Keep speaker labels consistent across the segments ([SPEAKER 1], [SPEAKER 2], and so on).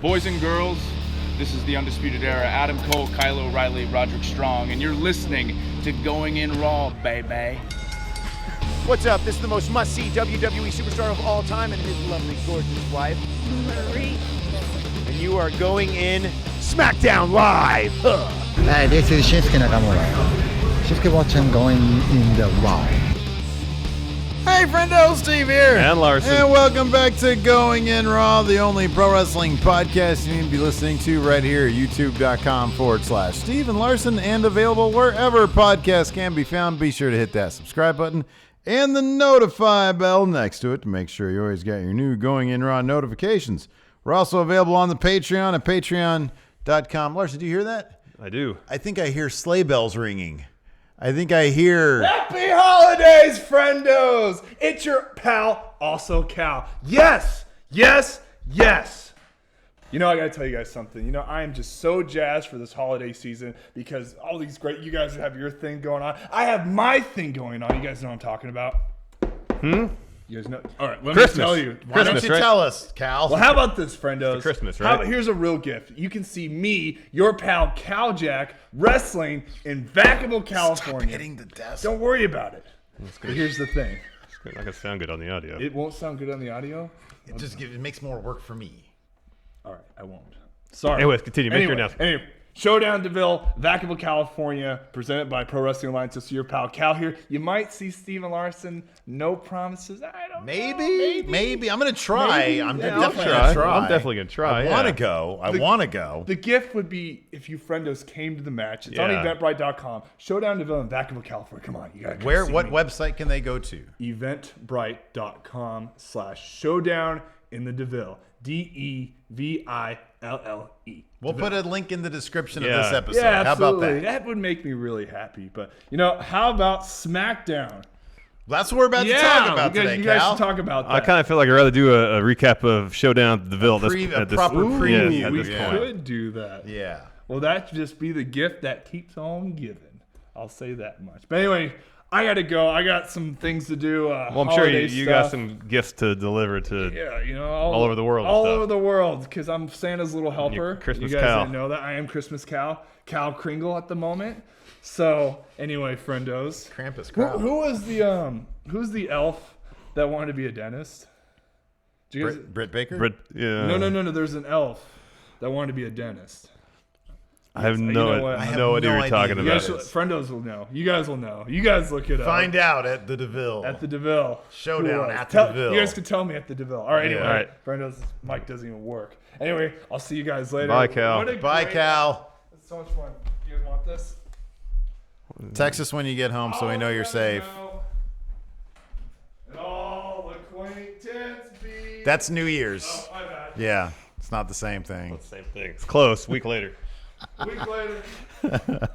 [SPEAKER 1] Boys and girls, this is the Undisputed Era. Adam Cole, Kyle O'Reilly, Roderick Strong, and you're listening to Going In Raw, baby.
[SPEAKER 2] What's up? This is the most must-see WWE superstar of all time and his lovely, gorgeous wife, Marie. And you are going in Smackdown Live.
[SPEAKER 3] Hi, this is Shinsuke Nakamura. Shinsuke watching Going In the Raw.
[SPEAKER 4] Hey, friendo, Steve here.
[SPEAKER 5] And Larson.
[SPEAKER 4] And welcome back to Going In Raw, the only pro wrestling podcast you need to be listening to right here at youtube.com/Steve and Larson, and available wherever podcasts can be found. Be sure to hit that subscribe button and the notify bell next to it to make sure you always get your new Going In Raw notifications. We're also available on the Patreon at patreon.com. Larson, do you hear that?
[SPEAKER 5] I do.
[SPEAKER 4] I think I hear sleigh bells ringing. I think I hear...
[SPEAKER 6] Happy holidays, friendos! It's your pal, also Cal. Yes, yes, yes. You know, I gotta tell you guys something. You know, I am just so jazzed for this holiday season because all these great, you guys have your thing going on. I have my thing going on. You guys know what I'm talking about. You guys know? All right, let me tell you.
[SPEAKER 4] Why don't you tell us, Cal?
[SPEAKER 6] Well, how about this, friendos?
[SPEAKER 5] It's Christmas, right?
[SPEAKER 6] Here's a real gift. You can see me, your pal Cal Jack, wrestling in Vacaville, California.
[SPEAKER 4] Stop hitting the desk.
[SPEAKER 6] Don't worry about it. But here's the thing.
[SPEAKER 5] It's not going to sound good on the audio.
[SPEAKER 6] It won't sound good on the audio?
[SPEAKER 4] It makes more work for me.
[SPEAKER 6] All right, I won't. Sorry.
[SPEAKER 5] Anyways, continue. Make your announcement.
[SPEAKER 6] Anyway, Showdown DeVille, Vacaville, California, presented by Pro Wrestling Alliance. You'll see your pal Cal here. You might see Steven Larson. No promises. I don't know.
[SPEAKER 4] Maybe. I'm going to try. I'm definitely going to try.
[SPEAKER 5] I'm definitely going to try.
[SPEAKER 4] I want to go. I want to go.
[SPEAKER 6] The gift would be if you friendos came to the match. It's on eventbrite.com. Showdown DeVille in Vacaville, California. Come on, you got to
[SPEAKER 4] What website can they go to?
[SPEAKER 6] Eventbrite.com/showdown in the DeVille. DEVILLE.
[SPEAKER 4] We'll put a link in the description of this episode.
[SPEAKER 6] Yeah,
[SPEAKER 4] How about
[SPEAKER 6] absolutely.
[SPEAKER 4] that?
[SPEAKER 6] That would make me really happy. But, you know, how about Smackdown?
[SPEAKER 4] That's what we're about to talk about today,
[SPEAKER 6] you
[SPEAKER 4] Cal.
[SPEAKER 6] guys should talk about that.
[SPEAKER 5] I kind of feel like I'd rather do a recap of Showdown at the Ville.
[SPEAKER 4] A proper preview.
[SPEAKER 5] At
[SPEAKER 6] we
[SPEAKER 5] this point.
[SPEAKER 6] could do that.
[SPEAKER 4] Yeah.
[SPEAKER 6] Well, that should just be the gift that keeps on giving. I'll say that much. But anyway, I got to go. I got some things to do.
[SPEAKER 5] Well, I'm sure you got some gifts to deliver to all over the world.
[SPEAKER 6] All over the world, because I'm Santa's little helper.
[SPEAKER 5] Christmas
[SPEAKER 6] you guys
[SPEAKER 5] Cal.
[SPEAKER 6] didn't know that. I am Christmas Cal Kringle at the moment. So anyway, friendos.
[SPEAKER 4] Krampus crowd.
[SPEAKER 6] Who was the who's the elf that wanted to be a dentist?
[SPEAKER 4] Britt Baker?
[SPEAKER 6] No. There's an elf that wanted to be a dentist.
[SPEAKER 5] I have no idea what you're talking
[SPEAKER 6] You
[SPEAKER 5] about.
[SPEAKER 6] guys, friendos will know. You guys will know. You guys look it up.
[SPEAKER 4] Find out at the DeVille.
[SPEAKER 6] At the DeVille.
[SPEAKER 4] Showdown at the DeVille.
[SPEAKER 6] You guys can tell me at the DeVille. All right, anyway.
[SPEAKER 5] All right.
[SPEAKER 6] Friendos, mic doesn't even work. Anyway, I'll see you guys later.
[SPEAKER 5] Bye, Cal.
[SPEAKER 4] Bye, Cal.
[SPEAKER 6] It's so much fun. You guys want this?
[SPEAKER 4] Text us when you get home so we know you're safe.
[SPEAKER 6] And all acquaintance be.
[SPEAKER 4] That's New Year's.
[SPEAKER 6] Oh, my bad.
[SPEAKER 4] Yeah, it's not the same thing.
[SPEAKER 5] It's the same thing. It's close. Week later.
[SPEAKER 6] A week later.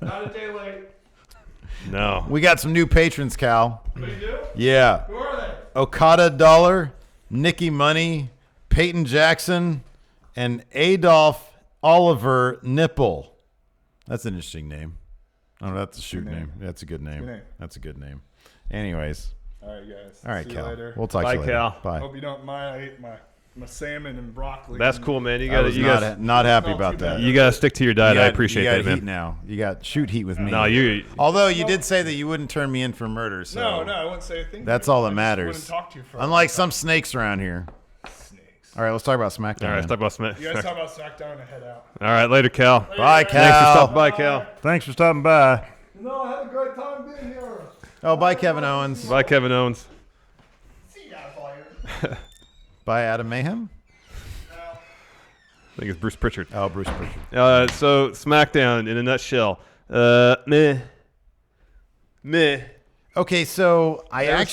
[SPEAKER 6] Not a day late.
[SPEAKER 5] No.
[SPEAKER 4] We got some new patrons, Cal.
[SPEAKER 6] What do you do?
[SPEAKER 4] Yeah.
[SPEAKER 6] Who are they?
[SPEAKER 4] Okada Dollar, Nikki Money, Peyton Jackson, and Adolph Oliver Nipple. That's an interesting name. Oh, that's a shoot name. That's a good name.
[SPEAKER 6] Good name.
[SPEAKER 4] That's a good name. Anyways.
[SPEAKER 6] All right, guys.
[SPEAKER 4] All right,
[SPEAKER 6] See
[SPEAKER 4] Cal.
[SPEAKER 6] you later.
[SPEAKER 4] We'll talk to
[SPEAKER 5] Bye,
[SPEAKER 4] you later.
[SPEAKER 5] Cal.
[SPEAKER 4] Bye.
[SPEAKER 6] Hope you don't mind. I ate my salmon and broccoli.
[SPEAKER 5] That's cool, man. You
[SPEAKER 4] I
[SPEAKER 5] got
[SPEAKER 4] was
[SPEAKER 5] you guys.
[SPEAKER 4] not happy
[SPEAKER 6] Smell
[SPEAKER 4] about
[SPEAKER 6] too
[SPEAKER 4] that.
[SPEAKER 6] bad.
[SPEAKER 5] You got to stick to your diet. I appreciate
[SPEAKER 4] you got
[SPEAKER 5] that, man.
[SPEAKER 4] heat now. You got shoot heat with me.
[SPEAKER 5] No, you.
[SPEAKER 4] Although you did say that you wouldn't turn me in for murder, so
[SPEAKER 6] No, I wouldn't say a thing.
[SPEAKER 4] that's
[SPEAKER 6] to you.
[SPEAKER 4] all that
[SPEAKER 6] I just
[SPEAKER 4] matters.
[SPEAKER 6] wouldn't talk to you for
[SPEAKER 4] Unlike some snakes around here.
[SPEAKER 6] snakes.
[SPEAKER 4] All right, let's talk about SmackDown.
[SPEAKER 5] All right, let's
[SPEAKER 4] man.
[SPEAKER 5] talk about Smack.
[SPEAKER 6] You guys talk about Smackdown and head out.
[SPEAKER 5] All right, later, Cal.
[SPEAKER 4] Bye,
[SPEAKER 5] Thanks for
[SPEAKER 4] Cal.
[SPEAKER 5] stopping by, Cal.
[SPEAKER 4] Thanks for stopping by.
[SPEAKER 6] No, I had a great time being here.
[SPEAKER 4] Oh, bye, Kevin Owens.
[SPEAKER 5] Bye, Kevin Owens.
[SPEAKER 6] See you guys later.
[SPEAKER 4] Bye, Adam Mayhem.
[SPEAKER 5] I think it's Bruce Pritchard.
[SPEAKER 4] Oh, Bruce Pritchard.
[SPEAKER 5] So SmackDown in a nutshell. Meh.
[SPEAKER 4] Okay, so I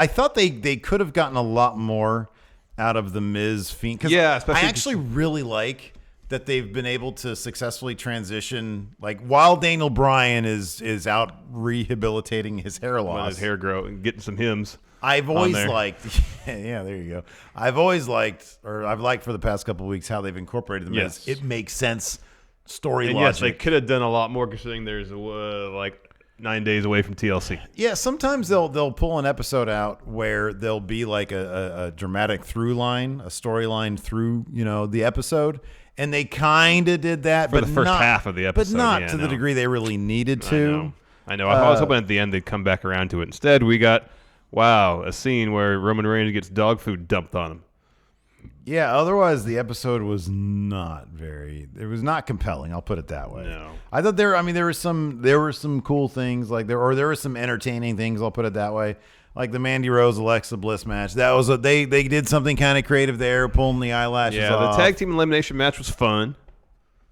[SPEAKER 4] thought they could have gotten a lot more out of the Miz Fiend.
[SPEAKER 5] Yeah, especially
[SPEAKER 4] I actually really like that they've been able to successfully transition. Like while Daniel Bryan is out rehabilitating his hair loss,
[SPEAKER 5] Let his hair grow and getting some hymns.
[SPEAKER 4] I've always
[SPEAKER 5] there.
[SPEAKER 4] liked, yeah, there you go. I've liked for the past couple of weeks how they've incorporated the Miz.
[SPEAKER 5] Yes.
[SPEAKER 4] It makes sense story
[SPEAKER 5] And
[SPEAKER 4] logic.
[SPEAKER 5] yes, they could have done a lot more considering there's like 9 days away from TLC.
[SPEAKER 4] Yeah, sometimes they'll pull an episode out where there'll be like a dramatic through line, a storyline through the episode, and they kind of did that,
[SPEAKER 5] For
[SPEAKER 4] but
[SPEAKER 5] the first
[SPEAKER 4] not,
[SPEAKER 5] half of the episode,
[SPEAKER 4] but not
[SPEAKER 5] yeah,
[SPEAKER 4] to the
[SPEAKER 5] no.
[SPEAKER 4] degree they really needed to.
[SPEAKER 5] I know. I was hoping at the end they'd come back around to it. Instead, we got a scene where Roman Reigns gets dog food dumped on him.
[SPEAKER 4] Yeah, otherwise the episode was not not compelling. I'll put it that way.
[SPEAKER 5] No.
[SPEAKER 4] I thought there were some cool things there were some entertaining things. I'll put it that way. Like the Mandy Rose Alexa Bliss match. That was they did something kind of creative there, pulling the eyelashes off.
[SPEAKER 5] The tag team elimination match was fun.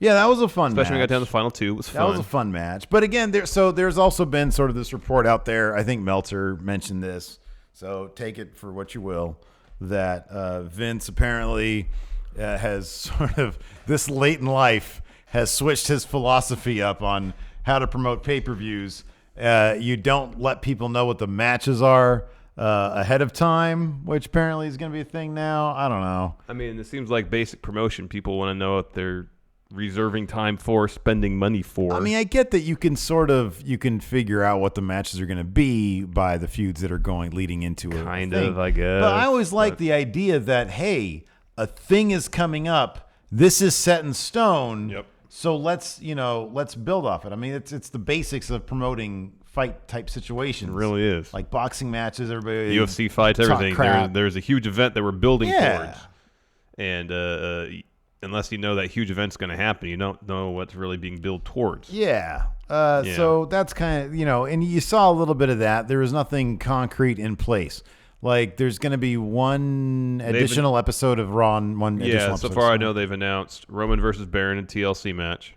[SPEAKER 4] Yeah, that was a fun match.
[SPEAKER 5] Especially when we got down to the final two. It was fun.
[SPEAKER 4] That was a fun match. But again, there's also been sort of this report out there. I think Meltzer mentioned this, so take it for what you will. That Vince apparently has sort of this late in life has switched his philosophy up on how to promote pay-per-views. You don't let people know what the matches are ahead of time, which apparently is going to be a thing now. I don't know.
[SPEAKER 5] I mean, it seems like basic promotion. People want to know what they're reserving time for, spending money for.
[SPEAKER 4] I mean, I get that you can figure out what the matches are going to be by the feuds that are leading into it.
[SPEAKER 5] Kind of, I guess.
[SPEAKER 4] But I always like the idea that, hey, a thing is coming up. This is set in stone.
[SPEAKER 5] Yep.
[SPEAKER 4] So let's build off it. I mean, it's the basics of promoting fight type situations.
[SPEAKER 5] It really is.
[SPEAKER 4] Like boxing matches, everybody.
[SPEAKER 5] UFC fights,
[SPEAKER 4] talk
[SPEAKER 5] everything.
[SPEAKER 4] crap.
[SPEAKER 5] There's a huge event that we're building
[SPEAKER 4] Yeah.
[SPEAKER 5] towards. And unless you know that huge event's going to happen, you don't know what's really being built towards.
[SPEAKER 4] Yeah. So that's kind of, and you saw a little bit of that. There was nothing concrete in place. Like there's going to be one additional episode of Raw and one additional episode.
[SPEAKER 5] So far I know they've announced Roman versus Baron in TLC match.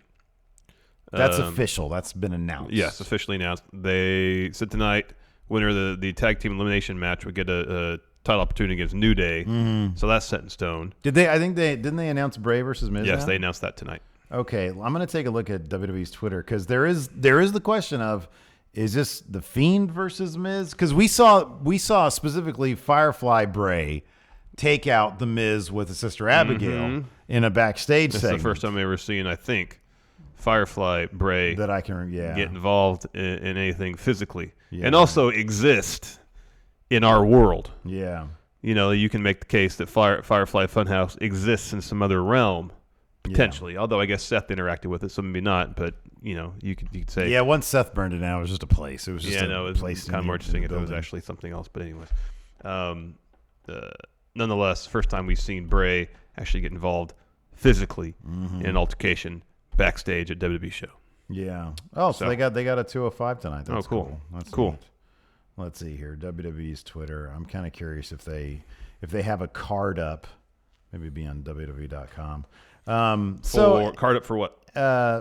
[SPEAKER 4] That's official. That's been announced.
[SPEAKER 5] Yes, officially announced. They said tonight, winner of the tag team elimination match would get a title opportunity against New Day. Mm-hmm. So that's set in stone.
[SPEAKER 4] Didn't they announce Bray versus Miz?
[SPEAKER 5] Yes,
[SPEAKER 4] now?
[SPEAKER 5] they announced that tonight.
[SPEAKER 4] Okay, I'm going to take a look at WWE's Twitter because there is the question of, is this the Fiend versus Miz? Because we saw specifically Firefly Bray take out the Miz with his sister Abigail in a backstage segment.
[SPEAKER 5] That's the first time I've ever seen, I think, Firefly Bray
[SPEAKER 4] that I can
[SPEAKER 5] get involved in anything physically and also exist in our world.
[SPEAKER 4] Yeah.
[SPEAKER 5] You can make the case that Firefly Funhouse exists in some other realm, potentially. Yeah. Although I guess Seth interacted with it, so maybe not. But you could say,
[SPEAKER 4] yeah. Once Seth burned it down, it was just a place. It was just
[SPEAKER 5] a place. Kind of more interesting if it was actually something else. But anyways, nonetheless, first time we've seen Bray actually get involved physically in an altercation backstage at WWE show.
[SPEAKER 4] Yeah. Oh, so they got a 205 tonight. That's
[SPEAKER 5] cool.
[SPEAKER 4] That's
[SPEAKER 5] cool.
[SPEAKER 4] Neat. Let's see here. WWE's Twitter. I'm kind of curious if they have a card up. Maybe it'd be on WWE.com.
[SPEAKER 5] Card up for what?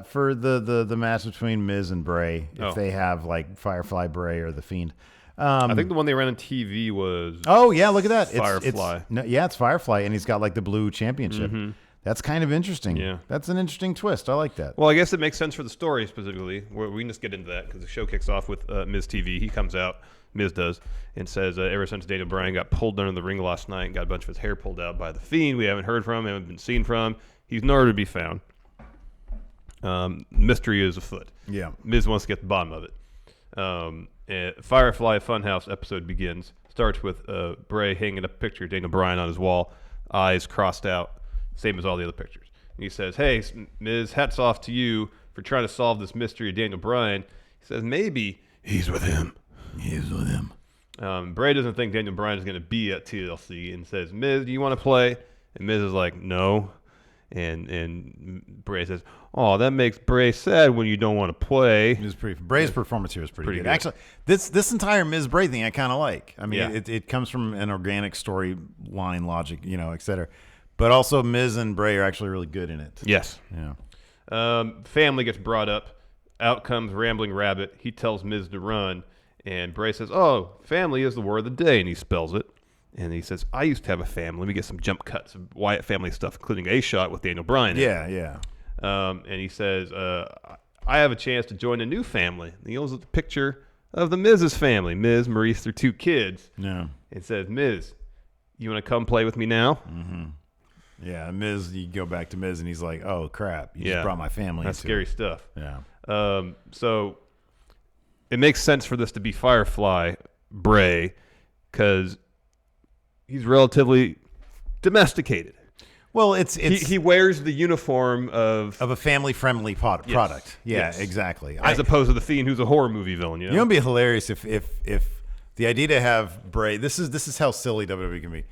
[SPEAKER 4] For the match between Miz and Bray. If they have like Firefly Bray or the Fiend.
[SPEAKER 5] I think the one they ran on TV was.
[SPEAKER 4] Oh yeah, look at that.
[SPEAKER 5] Firefly.
[SPEAKER 4] It's Firefly, and he's got like the blue championship. Mm-hmm. That's kind of interesting.
[SPEAKER 5] Yeah.
[SPEAKER 4] That's an interesting twist. I like that.
[SPEAKER 5] Well, I guess it makes sense for the story specifically. We can just get into that because the show kicks off with Miz TV. He comes out. Miz does, and says ever since Daniel Bryan got pulled under the ring last night and got a bunch of his hair pulled out by the Fiend, we haven't heard from him, haven't been seen from him. He's nowhere to be found. Mystery is afoot.
[SPEAKER 4] Yeah.
[SPEAKER 5] Miz wants to get the bottom of it. Firefly Funhouse episode begins. Starts with Bray hanging a picture of Daniel Bryan on his wall, eyes crossed out, same as all the other pictures. And he says, "Hey, Miz, hats off to you for trying to solve this mystery of Daniel Bryan." He says, "Maybe he's with him."
[SPEAKER 4] He's with him.
[SPEAKER 5] Bray doesn't think Daniel Bryan is going to be at TLC and says, "Miz, do you want to play?" And Miz is like, "No." And Bray says, "Oh, that makes Bray sad when you don't want to play."
[SPEAKER 4] Bray's performance here is pretty good. Actually, this entire Miz Bray thing I kind of like. I mean, it comes from an organic storyline logic, et cetera. But also Miz and Bray are actually really good in it.
[SPEAKER 5] Yes.
[SPEAKER 4] Yeah.
[SPEAKER 5] Family gets brought up. Out comes Rambling Rabbit. He tells Miz to run. And Bray says, "Oh, family is the word of the day," and he spells it. And he says, "I used to have a family." Let me get some jump cuts of Wyatt family stuff, including a shot with Daniel Bryan.
[SPEAKER 4] Yeah.
[SPEAKER 5] And he says, "I have a chance to join a new family." And he holds up the picture of the Miz's family, Miz, Maurice, their two kids.
[SPEAKER 4] Yeah.
[SPEAKER 5] It says, "Miz, you want to come play with me now?"
[SPEAKER 4] Mm-hmm. Yeah, Miz, you go back to Miz, and he's like, "Oh, crap, you just brought my family."
[SPEAKER 5] That's scary stuff.
[SPEAKER 4] Yeah.
[SPEAKER 5] So it makes sense for this to be Firefly Bray because he's relatively domesticated.
[SPEAKER 4] Well,
[SPEAKER 5] he wears the uniform of
[SPEAKER 4] a family-friendly product. Yeah,
[SPEAKER 5] Yes.
[SPEAKER 4] exactly.
[SPEAKER 5] As opposed to the Fiend, who's a horror movie villain. You know,
[SPEAKER 4] You know, it'd be hilarious if the idea to have Bray. This is how silly WWE can be.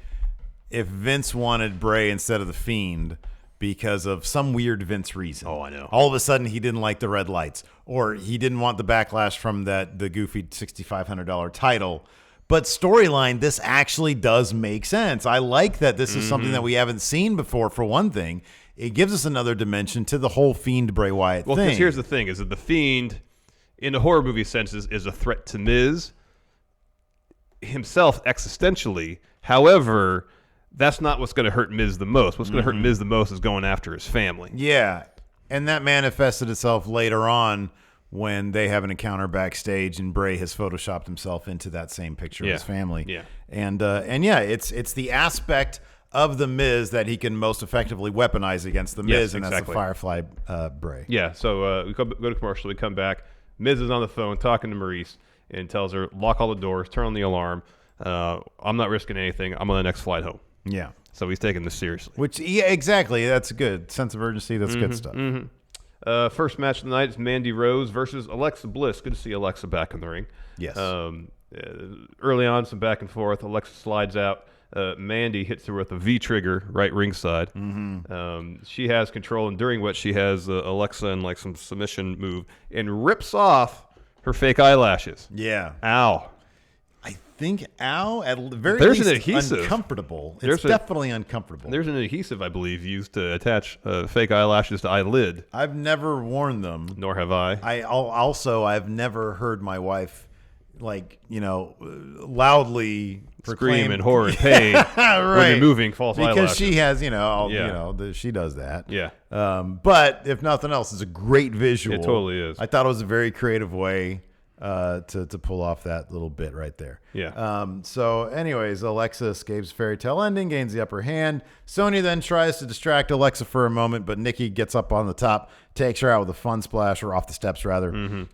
[SPEAKER 4] If Vince wanted Bray instead of the Fiend because of some weird Vince reason.
[SPEAKER 5] Oh, I know.
[SPEAKER 4] All of a sudden, he didn't like the red lights, or he didn't want the backlash from the goofy $6,500 title. But storyline, this actually does make sense. I like that this is something that we haven't seen before, for one thing. It gives us another dimension to the whole Fiend Bray Wyatt
[SPEAKER 5] well,
[SPEAKER 4] thing.
[SPEAKER 5] because here's the thing: is that the Fiend, in the horror movie sense, is a threat to Miz himself existentially. However, that's not what's going to hurt Miz the most. What's going to hurt Miz the most is going after his family.
[SPEAKER 4] Yeah, and that manifested itself later on when they have an encounter backstage, and Bray has photoshopped himself into that same picture of his family.
[SPEAKER 5] Yeah.
[SPEAKER 4] And yeah, it's the aspect of the Miz that he can most effectively weaponize against the Miz,
[SPEAKER 5] Yes,
[SPEAKER 4] and
[SPEAKER 5] exactly.
[SPEAKER 4] that's the Firefly Bray.
[SPEAKER 5] Yeah, so we go to commercial. We come back. Miz is on the phone talking to Maurice and tells her, lock all the doors, turn on the alarm. I'm not risking anything. I'm on the next flight home.
[SPEAKER 4] Yeah.
[SPEAKER 5] So he's taking this seriously.
[SPEAKER 4] Which, yeah, exactly. That's good. Sense of urgency. That's good stuff.
[SPEAKER 5] First match of the night is Mandy Rose versus Alexa Bliss. Good to see Alexa back in the ring.
[SPEAKER 4] Yes.
[SPEAKER 5] Early on, some back and forth. Alexa slides out. Mandy hits her with a V-trigger right ringside. She has control, and during which she has Alexa in like some submission move and rips off her fake eyelashes.
[SPEAKER 4] Yeah.
[SPEAKER 5] Ow.
[SPEAKER 4] I think, at the very
[SPEAKER 5] There's
[SPEAKER 4] least,
[SPEAKER 5] an adhesive.
[SPEAKER 4] uncomfortable.
[SPEAKER 5] There's
[SPEAKER 4] It's
[SPEAKER 5] a-
[SPEAKER 4] definitely uncomfortable.
[SPEAKER 5] There's an adhesive, I believe, used to attach fake eyelashes to eyelid.
[SPEAKER 4] I've never worn them.
[SPEAKER 5] Nor have I.
[SPEAKER 4] I've never heard my wife, loudly proclaim
[SPEAKER 5] Scream in horror and pain when removing false
[SPEAKER 4] because
[SPEAKER 5] eyelashes.
[SPEAKER 4] she has,
[SPEAKER 5] Yeah.
[SPEAKER 4] she does that.
[SPEAKER 5] Yeah.
[SPEAKER 4] But if nothing else, it's a great visual.
[SPEAKER 5] It totally is.
[SPEAKER 4] I thought it was a very creative way to pull off that little bit right there.
[SPEAKER 5] Yeah.
[SPEAKER 4] So anyways, Alexa escapes fairy tale ending, gains the upper hand. Sonya then tries to distract Alexa for a moment, but Nikki gets up on the top, takes her out with a fun splash, or off the steps rather.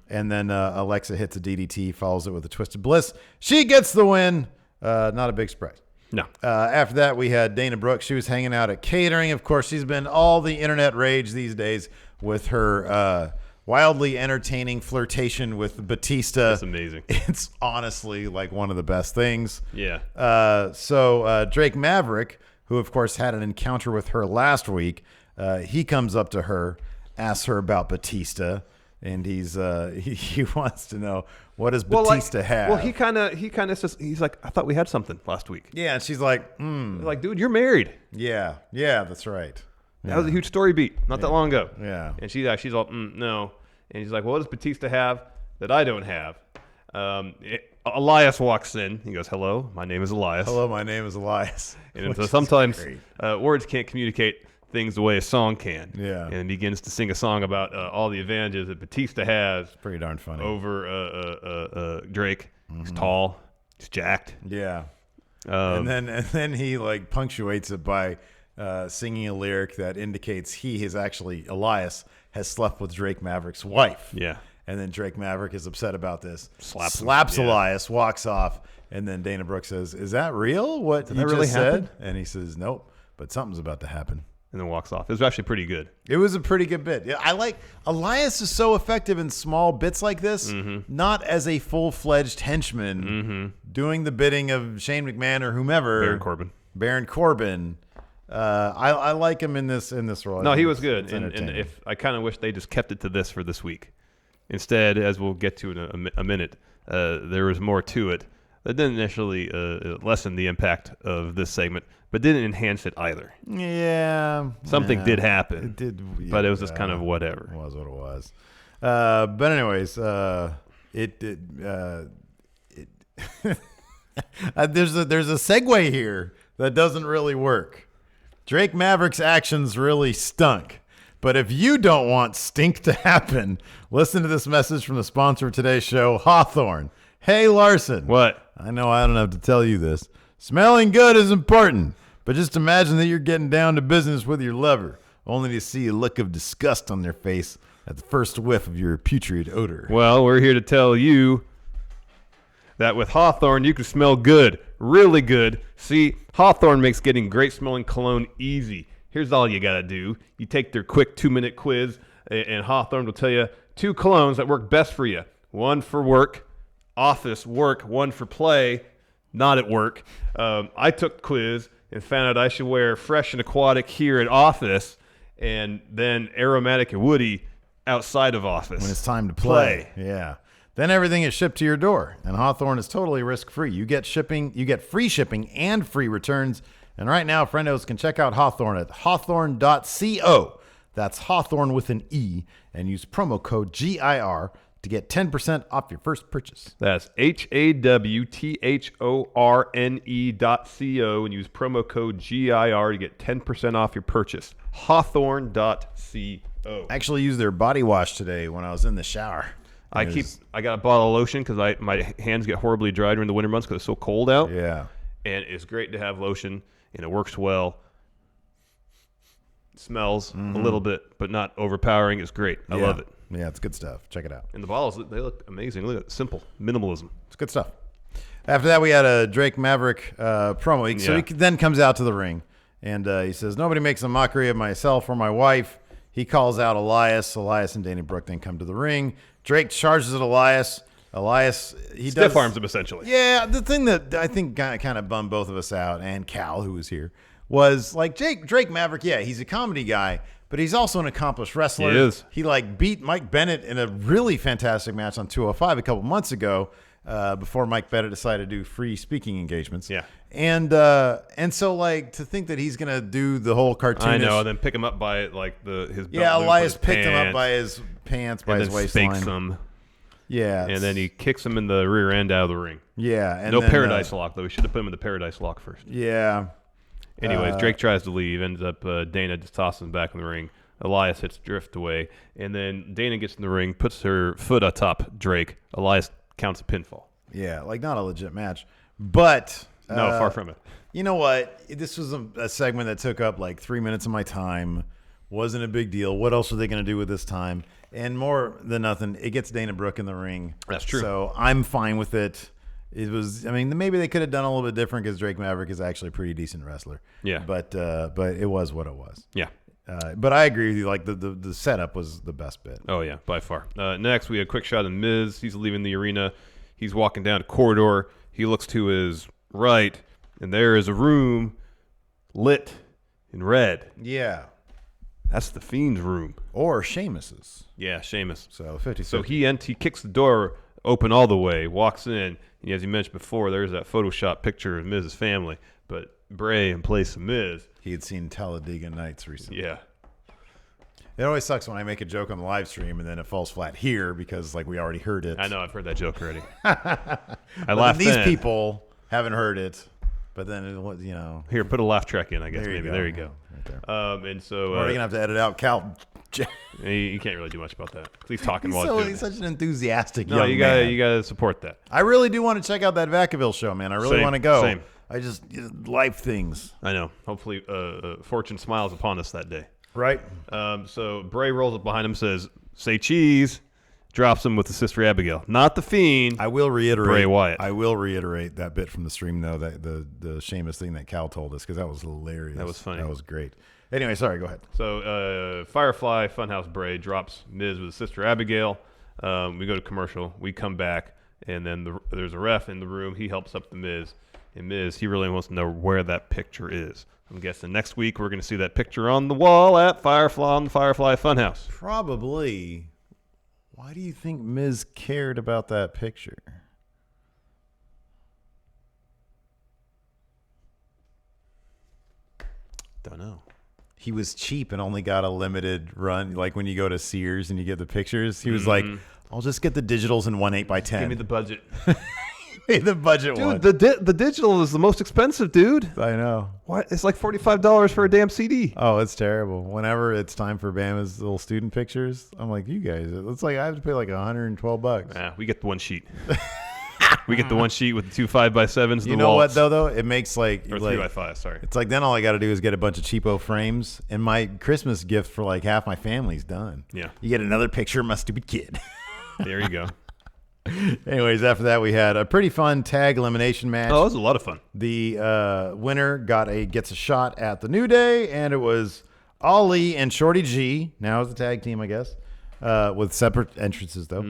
[SPEAKER 4] And then Alexa hits a DDT, follows it with a twisted bliss. She gets the win. Not a big surprise.
[SPEAKER 5] No.
[SPEAKER 4] After that, we had Dana Brooke. She was hanging out at catering. Of course, she's been all the internet rage these days with her wildly entertaining flirtation with Batista.
[SPEAKER 5] That's amazing.
[SPEAKER 4] It's honestly like one of the best things.
[SPEAKER 5] Yeah.
[SPEAKER 4] So Drake Maverick, who of course had an encounter with her last week, he comes up to her, asks her about Batista, and he wants to know, what does Batista have?
[SPEAKER 5] Well, he kind of says, he's like, I thought we had something last week.
[SPEAKER 4] Yeah, and she's like,
[SPEAKER 5] Like, dude, you're married.
[SPEAKER 4] yeah, that's right.
[SPEAKER 5] That was a huge story beat not that long ago.
[SPEAKER 4] Yeah.
[SPEAKER 5] And she's all, no. And he's like, well, what does Batista have that I don't have? Elias walks in. He goes, hello, my name is Elias.
[SPEAKER 4] Hello, my name is Elias.
[SPEAKER 5] And
[SPEAKER 4] Which
[SPEAKER 5] so
[SPEAKER 4] is
[SPEAKER 5] sometimes
[SPEAKER 4] great.
[SPEAKER 5] words can't communicate things the way a song can.
[SPEAKER 4] Yeah.
[SPEAKER 5] And begins to sing a song about all the advantages that Batista has
[SPEAKER 4] Pretty darn funny.
[SPEAKER 5] over Drake. He's tall. He's jacked.
[SPEAKER 4] Yeah. And then he like punctuates it by singing a lyric that indicates Elias has slept with Drake Maverick's wife.
[SPEAKER 5] Yeah.
[SPEAKER 4] And then Drake Maverick is upset about this.
[SPEAKER 5] Slaps him.
[SPEAKER 4] Slaps
[SPEAKER 5] Yeah.
[SPEAKER 4] Elias, walks off, and then Dana Brooke says, "Is that real? What
[SPEAKER 5] Did
[SPEAKER 4] you
[SPEAKER 5] that really
[SPEAKER 4] just said?"
[SPEAKER 5] happen?
[SPEAKER 4] And he says, "Nope, but something's about to happen."
[SPEAKER 5] And then walks off. It was actually pretty good.
[SPEAKER 4] It was a pretty good bit. Yeah, I like Elias is so effective in small bits like this, not as a full-fledged henchman doing the bidding of Shane McMahon or whomever. Baron Corbin. I like him in this role.
[SPEAKER 5] No, he was good.
[SPEAKER 4] It's
[SPEAKER 5] And
[SPEAKER 4] entertaining.
[SPEAKER 5] if I kind of wish they just kept it to this for this week. Instead, as we'll get to in a minute, there was more to it that didn't initially lessen the impact of this segment, but didn't enhance it either.
[SPEAKER 4] Yeah.
[SPEAKER 5] Something did happen.
[SPEAKER 4] It did.
[SPEAKER 5] But it was just kind of whatever.
[SPEAKER 4] It was what it was. But anyways, there's a segue here that doesn't really work. Drake Maverick's actions really stunk. But if you don't want stink to happen, listen to this message from the sponsor of today's show, Hawthorne. Hey, Larson.
[SPEAKER 5] What?
[SPEAKER 4] I know I don't have to tell you this. Smelling good is important, but just imagine that you're getting down to business with your lover, only to see a look of disgust on their face at the first whiff of your putrid odor.
[SPEAKER 5] Well, we're here to tell you that with Hawthorne, you can smell good, really good. See, Hawthorne makes getting great smelling cologne easy. Here's all you got to do. You take their quick 2-minute quiz, and Hawthorne will tell you 2 colognes that work best for you. One for work, office, work, one for play, not at work. I took the quiz and found out I should wear Fresh and Aquatic here at office, and then Aromatic and Woody outside of office.
[SPEAKER 4] When it's time to play. Yeah. Then everything is shipped to your door, and Hawthorne is totally risk-free. You get free shipping and free returns. And right now, friendos can check out Hawthorne at hawthorne.co. That's Hawthorne with an E, and use promo code GIR to get 10% off your first purchase.
[SPEAKER 5] That's HAWTHORNE.co, and use promo code GIR to get 10% off your purchase. Hawthorne.co.
[SPEAKER 4] I actually used their body wash today when I was in the shower.
[SPEAKER 5] I got a bottle of lotion because my hands get horribly dry during the winter months because it's so cold out.
[SPEAKER 4] Yeah.
[SPEAKER 5] And it's great to have lotion, and it works well. It smells a little bit, but not overpowering. It's great. I love it.
[SPEAKER 4] Yeah, it's good stuff. Check it out.
[SPEAKER 5] And the bottles, they look amazing. Look at it. Simple. Minimalism.
[SPEAKER 4] It's good stuff. After that, we had a Drake Maverick promo. So he then comes out to the ring, and he says, "Nobody makes a mockery of myself or my wife." He calls out Elias. Elias and Danny Brooke then come to the ring. Drake charges at Elias.
[SPEAKER 5] Stiff arms him, essentially.
[SPEAKER 4] Yeah, the thing that I think kind of bummed both of us out, and Cal, who was here, was like Drake Maverick. Yeah, he's a comedy guy, but he's also an accomplished wrestler.
[SPEAKER 5] He is.
[SPEAKER 4] He beat Mike Bennett in a really fantastic match on 205 a couple months ago, before Mike Bennett decided to do free speaking engagements.
[SPEAKER 5] Yeah.
[SPEAKER 4] And so to think that he's gonna do the whole cartoonish.
[SPEAKER 5] I know, and then pick him up by his belt loop
[SPEAKER 4] Elias
[SPEAKER 5] with his
[SPEAKER 4] picked him up by his pants, by his waistline.
[SPEAKER 5] And then spanks him.
[SPEAKER 4] Yeah.
[SPEAKER 5] And then he kicks him in the rear end out of the ring.
[SPEAKER 4] Yeah. And
[SPEAKER 5] no
[SPEAKER 4] then,
[SPEAKER 5] Paradise Lock, though. We should have put him in the Paradise Lock first.
[SPEAKER 4] Yeah.
[SPEAKER 5] Anyways, Drake tries to leave. Ends up Dana just tosses him back in the ring. Elias hits Drift away. And then Dana gets in the ring, puts her foot atop Drake. Elias counts a pinfall.
[SPEAKER 4] Yeah, not a legit match. But
[SPEAKER 5] no, far from it.
[SPEAKER 4] You know what? This was a segment that took up 3 minutes of my time. Wasn't a big deal. What else are they going to do with this time? And more than nothing, it gets Dana Brooke in the ring.
[SPEAKER 5] That's true.
[SPEAKER 4] So I'm fine with it. It was, maybe they could have done a little bit different because Drake Maverick is actually a pretty decent wrestler.
[SPEAKER 5] Yeah.
[SPEAKER 4] But it was what it was.
[SPEAKER 5] Yeah.
[SPEAKER 4] But I agree with you. The setup was the best bit.
[SPEAKER 5] Oh, yeah, by far. Next, we had a quick shot of Miz. He's leaving the arena. He's walking down a corridor. He looks to his right, and there is a room lit in red.
[SPEAKER 4] Yeah.
[SPEAKER 5] That's the Fiend's room.
[SPEAKER 4] Or Sheamus's.
[SPEAKER 5] Yeah, Sheamus.
[SPEAKER 4] So 50.
[SPEAKER 5] So he kicks the door open all the way, walks in, and as you mentioned before, there's that Photoshop picture of Miz's family, but Bray in place of Miz.
[SPEAKER 4] He had seen Talladega Nights recently.
[SPEAKER 5] Yeah.
[SPEAKER 4] It always sucks when I make a joke on the live stream and then it falls flat here because we already heard it.
[SPEAKER 5] I know, I've heard that joke already. I laughed.
[SPEAKER 4] These people haven't heard it, but then it,
[SPEAKER 5] Here, put a laugh track in, I guess. There you go.
[SPEAKER 4] Right there.
[SPEAKER 5] And so
[SPEAKER 4] Are you gonna have to edit out Cal?
[SPEAKER 5] you can't really do much about that. He's talking while
[SPEAKER 4] He's such an enthusiastic
[SPEAKER 5] young
[SPEAKER 4] young
[SPEAKER 5] man.
[SPEAKER 4] man.
[SPEAKER 5] You gotta support that.
[SPEAKER 4] I really do want to check out that Vacaville show, man. I really want to go.
[SPEAKER 5] Same.
[SPEAKER 4] I just life things.
[SPEAKER 5] I know. Hopefully, fortune smiles upon us that day.
[SPEAKER 4] Right.
[SPEAKER 5] So Bray rolls up behind him, says, "Say cheese," drops him with the Sister Abigail, not the Fiend.
[SPEAKER 4] I will reiterate.
[SPEAKER 5] Bray Wyatt.
[SPEAKER 4] I will reiterate that bit from the stream though, that the Sheamus thing that Cal told us because that was hilarious.
[SPEAKER 5] That was funny.
[SPEAKER 4] That was great. Anyway, sorry. Go ahead.
[SPEAKER 5] So Firefly, Funhouse Bray drops Miz with his Sister Abigail. We go to commercial. We come back, and then there's a ref in the room. He helps up the Miz. And Miz, he really wants to know where that picture is. I'm guessing next week we're going to see that picture on the wall at Firefly on the Firefly Funhouse.
[SPEAKER 4] Probably. Why do you think Miz cared about that picture?
[SPEAKER 5] Don't know.
[SPEAKER 4] He was cheap and only got a limited run. Like when you go to Sears and you get the pictures, he was like, "I'll just get the digitals in 1/8x10."
[SPEAKER 5] Give me the budget.
[SPEAKER 4] The budget
[SPEAKER 5] Dude,
[SPEAKER 4] one.
[SPEAKER 5] the digital is the most expensive, dude.
[SPEAKER 4] I know.
[SPEAKER 5] What? It's like $45 for a damn CD.
[SPEAKER 4] Oh, it's terrible. Whenever it's time for Bama's little student pictures, I'm like, you guys, it's like I have to pay like $112.
[SPEAKER 5] Nah, we get the one sheet. We get the one sheet with the 2 5x7s.
[SPEAKER 4] You know what though? It makes like
[SPEAKER 5] or 3x5. Sorry.
[SPEAKER 4] It's like then all I got to do is get a bunch of cheapo frames, and my Christmas gift for like half my family's done.
[SPEAKER 5] Yeah.
[SPEAKER 4] You get another picture of my stupid kid.
[SPEAKER 5] There you go.
[SPEAKER 4] Anyways, after that we had a pretty fun tag elimination match.
[SPEAKER 5] Oh, it was a lot of fun.
[SPEAKER 4] The winner gets a shot at the New Day, and it was Ali and Shorty G. Now as the tag team, I guess, with separate entrances though.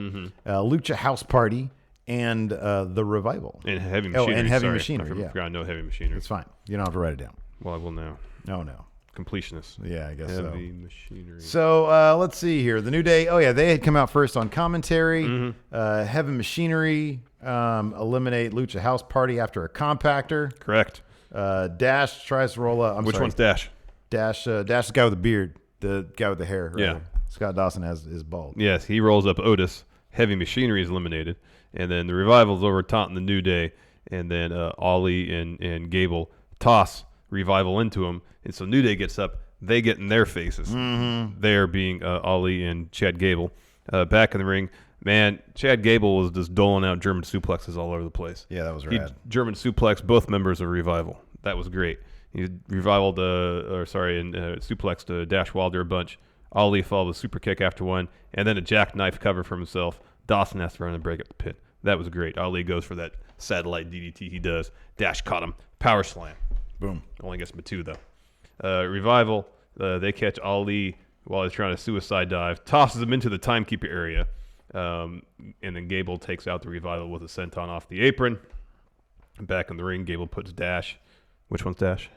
[SPEAKER 4] Lucha House Party and the Revival
[SPEAKER 5] And Heavy Machinery.
[SPEAKER 4] and Heavy
[SPEAKER 5] sorry.
[SPEAKER 4] Machinery.
[SPEAKER 5] I forgot no Heavy Machinery.
[SPEAKER 4] It's fine. You don't have to write it down.
[SPEAKER 5] Well, I will now.
[SPEAKER 4] Oh no.
[SPEAKER 5] Completionist.
[SPEAKER 4] Yeah, I guess
[SPEAKER 5] Heavy Machinery.
[SPEAKER 4] So let's see here. The New Day. Oh yeah, they had come out first on commentary. Heavy Machinery eliminate Lucha House Party after a compactor.
[SPEAKER 5] Correct.
[SPEAKER 4] Dash tries to roll up.
[SPEAKER 5] Which one's Dash?
[SPEAKER 4] Dash? Dash the guy with the beard. The guy with the hair. Right?
[SPEAKER 5] Yeah.
[SPEAKER 4] Scott Dawson is bald.
[SPEAKER 5] Yes, he rolls up Otis. Heavy Machinery is eliminated. And then the Revival's over taunting the New Day. And then Ali and Gable toss Revival into him. And so New Day gets up. They get in their faces. There being Ali and Chad Gable. Back in the ring, man, Chad Gable was just doling out German suplexes all over the place.
[SPEAKER 4] Yeah, that was
[SPEAKER 5] He
[SPEAKER 4] rad.
[SPEAKER 5] German suplex both members of Revival. That was great. He revivaled, suplexed Dash Wilder a bunch. Ali followed a super kick after one, and then a jackknife cover for himself. Dawson has to run and break up the pin. That was great. Ali goes for that satellite DDT he does. Dash caught him. Power slam.
[SPEAKER 4] Boom.
[SPEAKER 5] Only gets him a 2, though. Revival, they catch Ali while he's trying to suicide dive, tosses him into the timekeeper area, and then Gable takes out the Revival with a senton off the apron. Back in the ring, Gable puts Dash. Which one's Dash?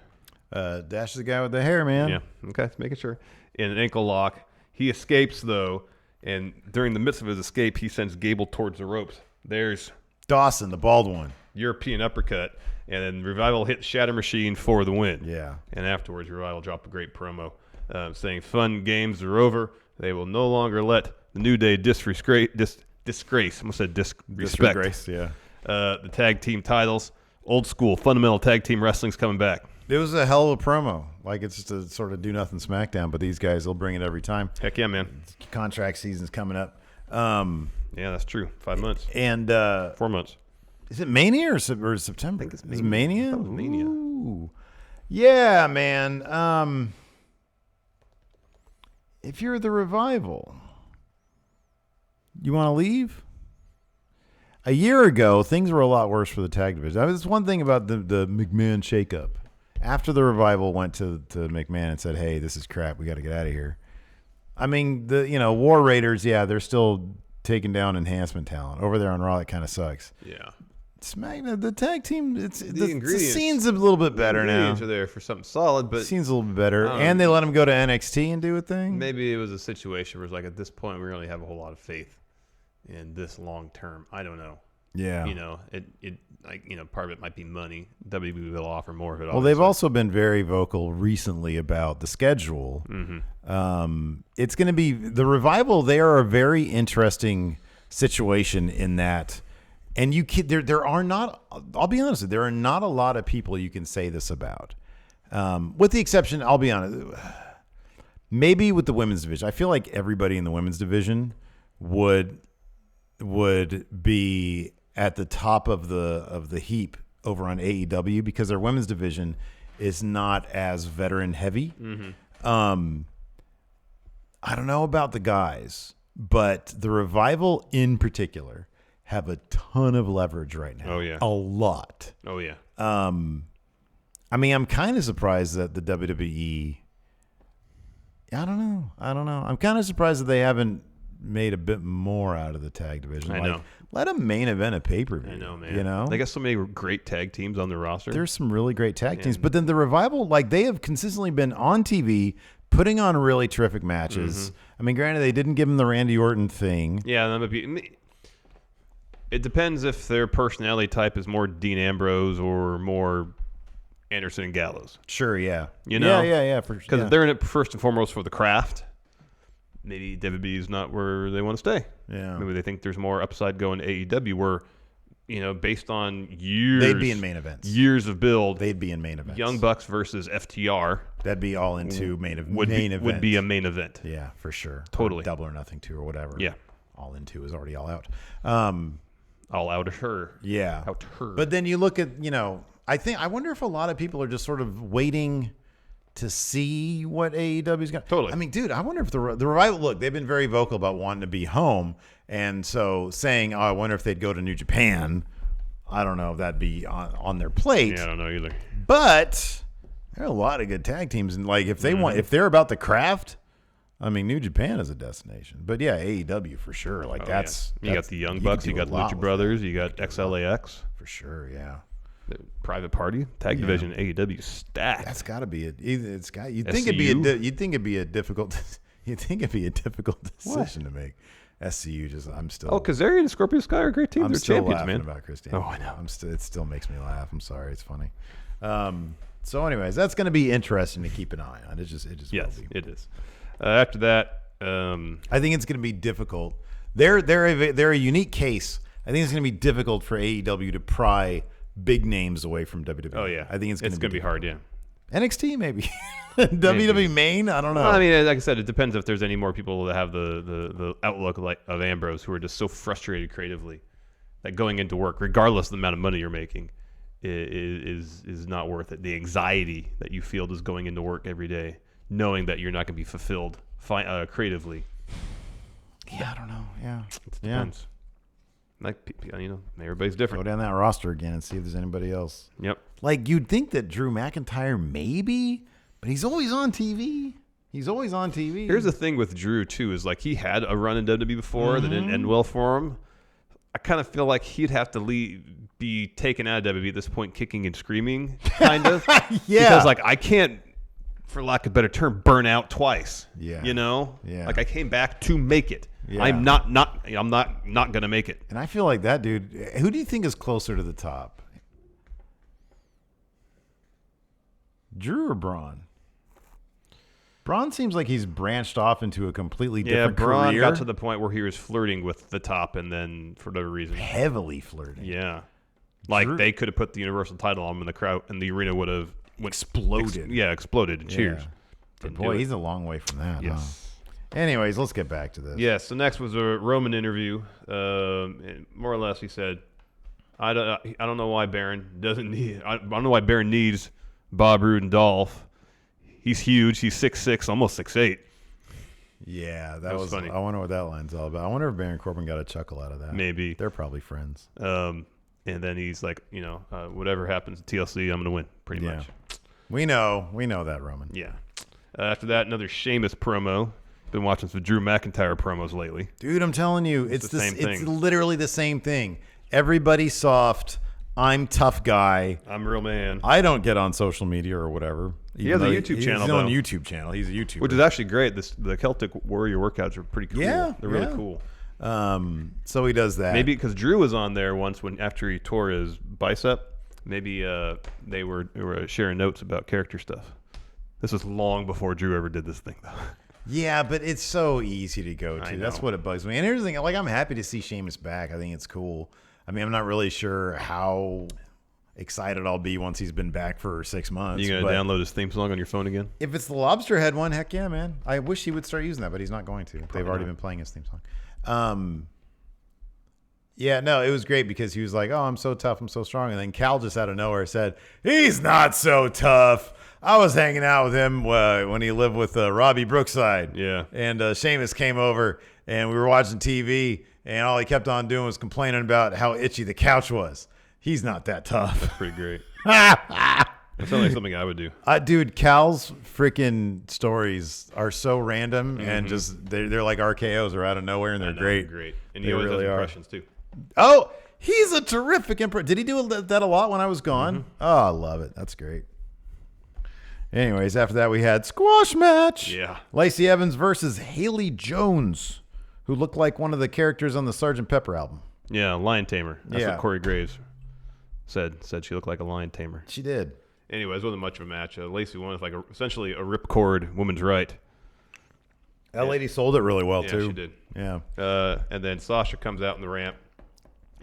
[SPEAKER 4] Dash is the guy with the hair, man.
[SPEAKER 5] Yeah, okay, making sure. In an ankle lock. He escapes, though, and during the midst of his escape, he sends Gable towards the ropes. There's
[SPEAKER 4] Dawson, the bald one.
[SPEAKER 5] European uppercut, and then Revival hit Shatter Machine for the win.
[SPEAKER 4] Yeah.
[SPEAKER 5] And afterwards, Revival dropped a great promo saying fun games are over. They will no longer let the New Day disgrace. I almost said disrespect.
[SPEAKER 4] Disgrace, yeah.
[SPEAKER 5] The tag team titles. Old school, fundamental tag team wrestling's coming back.
[SPEAKER 4] It was a hell of a promo. Like, it's just a sort of do nothing SmackDown, but these guys, they'll bring it every time.
[SPEAKER 5] Heck yeah, man.
[SPEAKER 4] Contract season's coming up.
[SPEAKER 5] Yeah, that's true. 5 months.
[SPEAKER 4] And
[SPEAKER 5] 4 months.
[SPEAKER 4] is it Mania or September? I think
[SPEAKER 5] it's
[SPEAKER 4] Is it
[SPEAKER 5] Mania.
[SPEAKER 4] Mania?
[SPEAKER 5] I thought it was Mania.
[SPEAKER 4] Ooh. Yeah, man. If you're the Revival, you want to leave? A year ago, things were a lot worse for the tag division. That's one thing about the McMahon shakeup. After the Revival went to McMahon and said, "Hey, this is crap. We got to get out of here." I mean, War Raiders, yeah, they're still taking down enhancement talent over there on Raw. It kind of sucks.
[SPEAKER 5] Yeah.
[SPEAKER 4] SmackDown, the tag team, the
[SPEAKER 5] ingredients-
[SPEAKER 4] scene's a little bit better
[SPEAKER 5] The
[SPEAKER 4] now.
[SPEAKER 5] ingredients are there for something solid, but
[SPEAKER 4] Scene's a little bit better, and they let him go to NXT and do a thing.
[SPEAKER 5] maybe it was a situation where it's like at this point we really have a whole lot of faith in this long term. I don't know.
[SPEAKER 4] Yeah.
[SPEAKER 5] Part of it might be money. WWE will offer more of it.
[SPEAKER 4] Well, they've also been very vocal recently about the schedule. It's going to be the Revival. They are a very interesting situation in that, and there are not. I'll be honest, there are not a lot of people you can say this about, with the exception. I'll be honest. Maybe with the women's division, I feel like everybody in the women's division would be at the top of the heap over on AEW because their women's division is not as veteran heavy. I don't know about the guys, but the Revival in particular have a ton of leverage right now.
[SPEAKER 5] Oh, yeah.
[SPEAKER 4] A lot.
[SPEAKER 5] Oh yeah.
[SPEAKER 4] I mean, I'm kind of surprised that the WWE. I don't know. I'm kind of surprised that they haven't made a bit more out of the tag division.
[SPEAKER 5] I know.
[SPEAKER 4] Let them main event a pay-per-view.
[SPEAKER 5] I know, man.
[SPEAKER 4] You know?
[SPEAKER 5] They got so many great tag teams on their roster.
[SPEAKER 4] There's some really great tag teams. But then the Revival, they have consistently been on TV putting on really terrific matches. I mean, granted, they didn't give them the Randy Orton thing.
[SPEAKER 5] Yeah, that might be. It depends if their personality type is more Dean Ambrose or more Anderson and Gallows.
[SPEAKER 4] Sure, yeah.
[SPEAKER 5] You know?
[SPEAKER 4] Yeah, for sure.
[SPEAKER 5] Because if they're in it first and foremost for the craft, maybe WWE is not where they want to stay.
[SPEAKER 4] Yeah.
[SPEAKER 5] Maybe they think there's more upside going to AEW where, based on years.
[SPEAKER 4] They'd be in main events.
[SPEAKER 5] Years of build.
[SPEAKER 4] They'd be in main events.
[SPEAKER 5] Young Bucks versus FTR.
[SPEAKER 4] That'd be all into main event.
[SPEAKER 5] Would be a main event.
[SPEAKER 4] Yeah, for sure.
[SPEAKER 5] Totally.
[SPEAKER 4] Or Double or Nothing 2 or whatever.
[SPEAKER 5] Yeah.
[SPEAKER 4] All into is already all out.
[SPEAKER 5] I'll out her.
[SPEAKER 4] Yeah.
[SPEAKER 5] Out her.
[SPEAKER 4] But then you look at, I wonder if a lot of people are just sort of waiting to see what AEW's got.
[SPEAKER 5] Totally.
[SPEAKER 4] I mean, dude, I wonder if the Revival, look, they've been very vocal about wanting to be home. And so saying, I wonder if they'd go to New Japan. I don't know if that'd be on their plate.
[SPEAKER 5] Yeah, I don't know either.
[SPEAKER 4] But there are a lot of good tag teams. And like, if they're about the craft, I mean, New Japan is a destination. But yeah, AEW for sure. Like
[SPEAKER 5] You got the Young Bucks, you got Lucha Brothers, you got XLAX.
[SPEAKER 4] For sure, yeah.
[SPEAKER 5] The Private Party tag division AEW stacked.
[SPEAKER 4] That's got to be it. It's got. You'd think it'd be a difficult. You'd think it'd be a difficult decision to make. SCU I'm still.
[SPEAKER 5] Oh, Kazarian and Scorpio Sky are great teams.
[SPEAKER 4] I'm
[SPEAKER 5] They're
[SPEAKER 4] still
[SPEAKER 5] champions,
[SPEAKER 4] laughing
[SPEAKER 5] man.
[SPEAKER 4] about Christian.
[SPEAKER 5] Oh, I know.
[SPEAKER 4] It still makes me laugh. I'm sorry. It's funny. So, anyways, that's going to be interesting to keep an eye on. It just
[SPEAKER 5] Yes,
[SPEAKER 4] will be.
[SPEAKER 5] it is. After that,
[SPEAKER 4] I think it's going to be difficult. They're a unique case. I think it's going to be difficult for AEW to pry big names away from WWE.
[SPEAKER 5] oh yeah,
[SPEAKER 4] I think it's going to
[SPEAKER 5] be hard. Yeah.
[SPEAKER 4] NXT maybe. WWE main. I don't know.
[SPEAKER 5] Well, I mean, like I said, it depends if there's any more people that have the outlook of Ambrose, who are just so frustrated creatively that going into work, regardless of the amount of money you're making, is not worth it. The anxiety that you feel just going into work every day, knowing that you're not going to be fulfilled creatively.
[SPEAKER 4] Yeah, I don't know. Yeah,
[SPEAKER 5] It depends. Like, everybody's
[SPEAKER 4] Go
[SPEAKER 5] different.
[SPEAKER 4] down that roster again and see if there's anybody else.
[SPEAKER 5] Yep.
[SPEAKER 4] Like, you'd think that Drew McIntyre maybe, but he's always on TV. He's always on TV.
[SPEAKER 5] Here's the thing with Drew too, is like he had a run in WWE before that didn't end well for him. I kind of feel like he'd have to be taken out of WWE at this point, kicking and screaming, kind of.
[SPEAKER 4] Yeah.
[SPEAKER 5] Because like I can't, for lack of a better term, burn out twice.
[SPEAKER 4] Yeah.
[SPEAKER 5] Yeah. Like I came back to make it.
[SPEAKER 4] Yeah.
[SPEAKER 5] I'm not gonna make it.
[SPEAKER 4] And I feel like that dude, who do you think is closer to the top? Drew or Braun? Braun seems like he's branched off into a completely different
[SPEAKER 5] Braun
[SPEAKER 4] career.
[SPEAKER 5] got to the point where he was flirting with the top, and then for whatever reason,
[SPEAKER 4] Heavily flirting.
[SPEAKER 5] yeah, like
[SPEAKER 4] Drew-
[SPEAKER 5] they could have put the Universal title on him, and the crowd and the arena would have
[SPEAKER 4] Exploded.
[SPEAKER 5] exploded in cheers.
[SPEAKER 4] But
[SPEAKER 5] Didn't
[SPEAKER 4] boy,
[SPEAKER 5] do it.
[SPEAKER 4] he's a long way from that.
[SPEAKER 5] Yes.
[SPEAKER 4] Huh? Anyways, let's get back to this.
[SPEAKER 5] Yeah, so next was a Roman interview. And more or less, he said, "I don't know why Baron doesn't need. I don't know why Baron needs Bob Roode and Dolph. He's huge. He's 6'6", almost 6'8".
[SPEAKER 4] Yeah, that
[SPEAKER 5] was funny.
[SPEAKER 4] I wonder what that line's all about. I wonder if Baron Corbin got a chuckle out of that.
[SPEAKER 5] Maybe.
[SPEAKER 4] They're probably friends.
[SPEAKER 5] And then he's like, whatever happens at TLC, I'm gonna win. Pretty
[SPEAKER 4] Yeah.
[SPEAKER 5] much.
[SPEAKER 4] We know that, Roman.
[SPEAKER 5] Yeah. After that, another Sheamus promo. Been watching some Drew McIntyre promos lately.
[SPEAKER 4] Dude, I'm telling you, it's
[SPEAKER 5] the same
[SPEAKER 4] It's
[SPEAKER 5] thing.
[SPEAKER 4] literally the same thing. Everybody's soft. I'm tough guy.
[SPEAKER 5] I'm a real man.
[SPEAKER 4] I don't get on social media or whatever.
[SPEAKER 5] He has a YouTube channel,
[SPEAKER 4] He's on
[SPEAKER 5] though.
[SPEAKER 4] YouTube channel. He's a YouTuber.
[SPEAKER 5] Which is actually great. The Celtic Warrior workouts are pretty cool.
[SPEAKER 4] Yeah,
[SPEAKER 5] They're really
[SPEAKER 4] yeah.
[SPEAKER 5] cool.
[SPEAKER 4] So he does that.
[SPEAKER 5] Maybe because Drew was on there once after he tore his bicep. Maybe they were sharing notes about character stuff. This was long before Drew ever did this thing, though.
[SPEAKER 4] Yeah, but it's so easy to go
[SPEAKER 5] I
[SPEAKER 4] to.
[SPEAKER 5] know.
[SPEAKER 4] That's what it bugs me. And here's the thing, like, I'm happy to see Sheamus back. I think it's cool. I mean, I'm not really sure how excited I'll be once he's been back for 6 months.
[SPEAKER 5] You gonna
[SPEAKER 4] but
[SPEAKER 5] download his theme song on your phone again?
[SPEAKER 4] if it's the Lobster Head one, heck yeah, man. I wish he would start using that, but he's not going to. They've already
[SPEAKER 5] not.
[SPEAKER 4] been playing his theme song. Yeah, no, it was great because he was like, "Oh, I'm so tough, I'm so strong," and then Cal just out of nowhere said, "He's not so tough. I was hanging out with him when he lived with Robbie Brookside."
[SPEAKER 5] Yeah.
[SPEAKER 4] And Sheamus came over, and we were watching TV, and all he kept on doing was complaining about how itchy the couch was. He's not that tough.
[SPEAKER 5] Pretty great. That sounds like something I would do.
[SPEAKER 4] Dude, Cal's freaking stories are so random and just they're like RKOs are out of nowhere and they're great.
[SPEAKER 5] Great. And
[SPEAKER 4] They
[SPEAKER 5] he always
[SPEAKER 4] really
[SPEAKER 5] does
[SPEAKER 4] are.
[SPEAKER 5] impressions, too.
[SPEAKER 4] Oh, he's a terrific impression. Did he do that a lot when I was gone? Oh, I love it. That's great. Anyways, after that we had squash match.
[SPEAKER 5] Yeah.
[SPEAKER 4] Lacey Evans versus Haley Jones, who looked like one of the characters on the Sgt. Pepper album.
[SPEAKER 5] Yeah, lion tamer. That's
[SPEAKER 4] Yeah.
[SPEAKER 5] what Corey Graves said. Said she looked like a lion tamer.
[SPEAKER 4] She did.
[SPEAKER 5] Anyways, it wasn't much of a match. Lacey won with essentially a ripcord woman's right.
[SPEAKER 4] That lady sold it really well
[SPEAKER 5] Yeah,
[SPEAKER 4] too.
[SPEAKER 5] she did.
[SPEAKER 4] Yeah.
[SPEAKER 5] And then Sasha comes out in the ramp,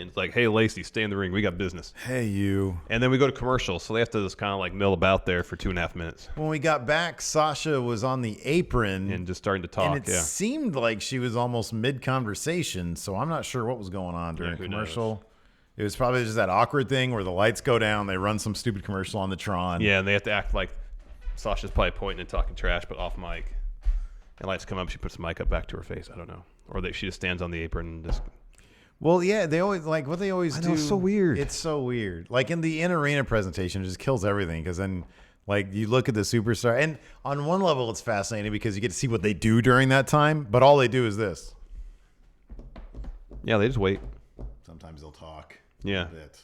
[SPEAKER 5] and it's like, "Hey, Lacey, stay in the ring. We got business."
[SPEAKER 4] Hey, you.
[SPEAKER 5] And then we go to commercial, so they have to just kind of like mill about there for 2.5 minutes
[SPEAKER 4] When we got back, Sasha was on the apron.
[SPEAKER 5] and just starting to talk.
[SPEAKER 4] And it
[SPEAKER 5] Yeah.
[SPEAKER 4] seemed like she was almost mid-conversation, so I'm not sure what was going on during
[SPEAKER 5] who
[SPEAKER 4] commercial. It was probably just that awkward thing where the lights go down, they run some stupid commercial on the Tron.
[SPEAKER 5] Yeah, and they have to act like Sasha's probably pointing and talking trash, but off mic. And lights come up, she puts the mic up back to her face. I don't know. Or she just stands on the apron and just...
[SPEAKER 4] Well, yeah, they always like what they always do.
[SPEAKER 5] It's so weird.
[SPEAKER 4] It's so weird. Like in the in-arena presentation, it just kills everything because then, like, you look at the superstar, and on one level, it's fascinating because you get to see what they do during that time, but all they do is this.
[SPEAKER 5] Yeah, they just wait.
[SPEAKER 4] Sometimes they'll talk.
[SPEAKER 5] Yeah.
[SPEAKER 4] A bit.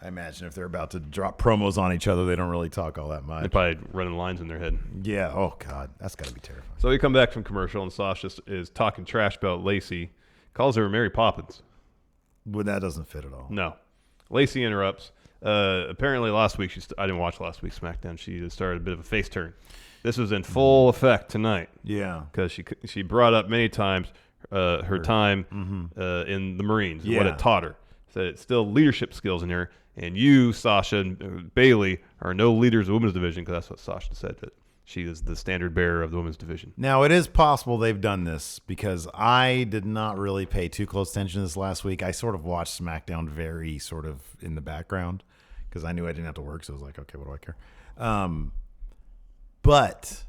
[SPEAKER 4] I imagine if they're about to drop promos on each other, they don't really talk all that much.
[SPEAKER 5] They're probably running lines in their head.
[SPEAKER 4] Yeah. Oh God, that's got to be terrifying.
[SPEAKER 5] So we come back from commercial, and Sasha is talking trash about Lacey. Calls her Mary Poppins.
[SPEAKER 4] But that doesn't fit at all.
[SPEAKER 5] No. Lacey interrupts. Apparently last week, I didn't watch last week's SmackDown. She started a bit of a face turn. This was in full effect tonight.
[SPEAKER 4] Yeah.
[SPEAKER 5] Because she brought up many times her time in the Marines, and what it taught her. Said it's still leadership skills in her. And you, Sasha, and Bailey are no leaders of the women's division, because that's what Sasha said, that she is the standard bearer of the women's division.
[SPEAKER 4] Now, it is possible they've done this because I did not really pay too close attention to this last week. I sort of watched SmackDown very sort of in the background because I knew I didn't have to work, so I was like, okay, what do I care? But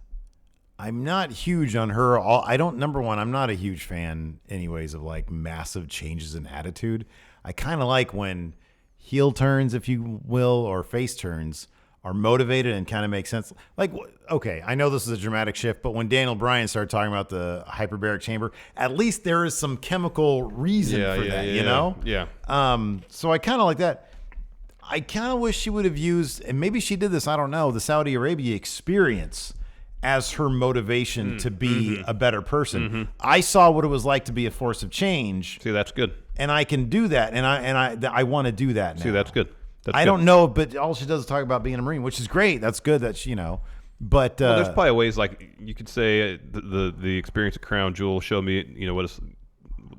[SPEAKER 4] I'm not huge on her. Number one, I'm not a huge fan anyways of like massive changes in attitude. I kind of like when heel turns, if you will, or face turns are motivated and kind of make sense. Like, okay, I know this is a dramatic shift, but when Daniel Bryan started talking about the hyperbaric chamber, at least there is some chemical reason for that, you know?
[SPEAKER 5] Yeah.
[SPEAKER 4] So I kind of like that. I kind of wish she would have used, and maybe she did this, I don't know, the Saudi Arabia experience as her motivation to be a better person. I saw what it was like to be a force of change.
[SPEAKER 5] See, that's good.
[SPEAKER 4] And I can do that, and I want to do that now.
[SPEAKER 5] See, that's good.
[SPEAKER 4] I don't know, but all she does is talk about being a Marine, which is great. That's good that she, but
[SPEAKER 5] well, there's probably ways, like you could say the experience at Crown Jewel showed me, what is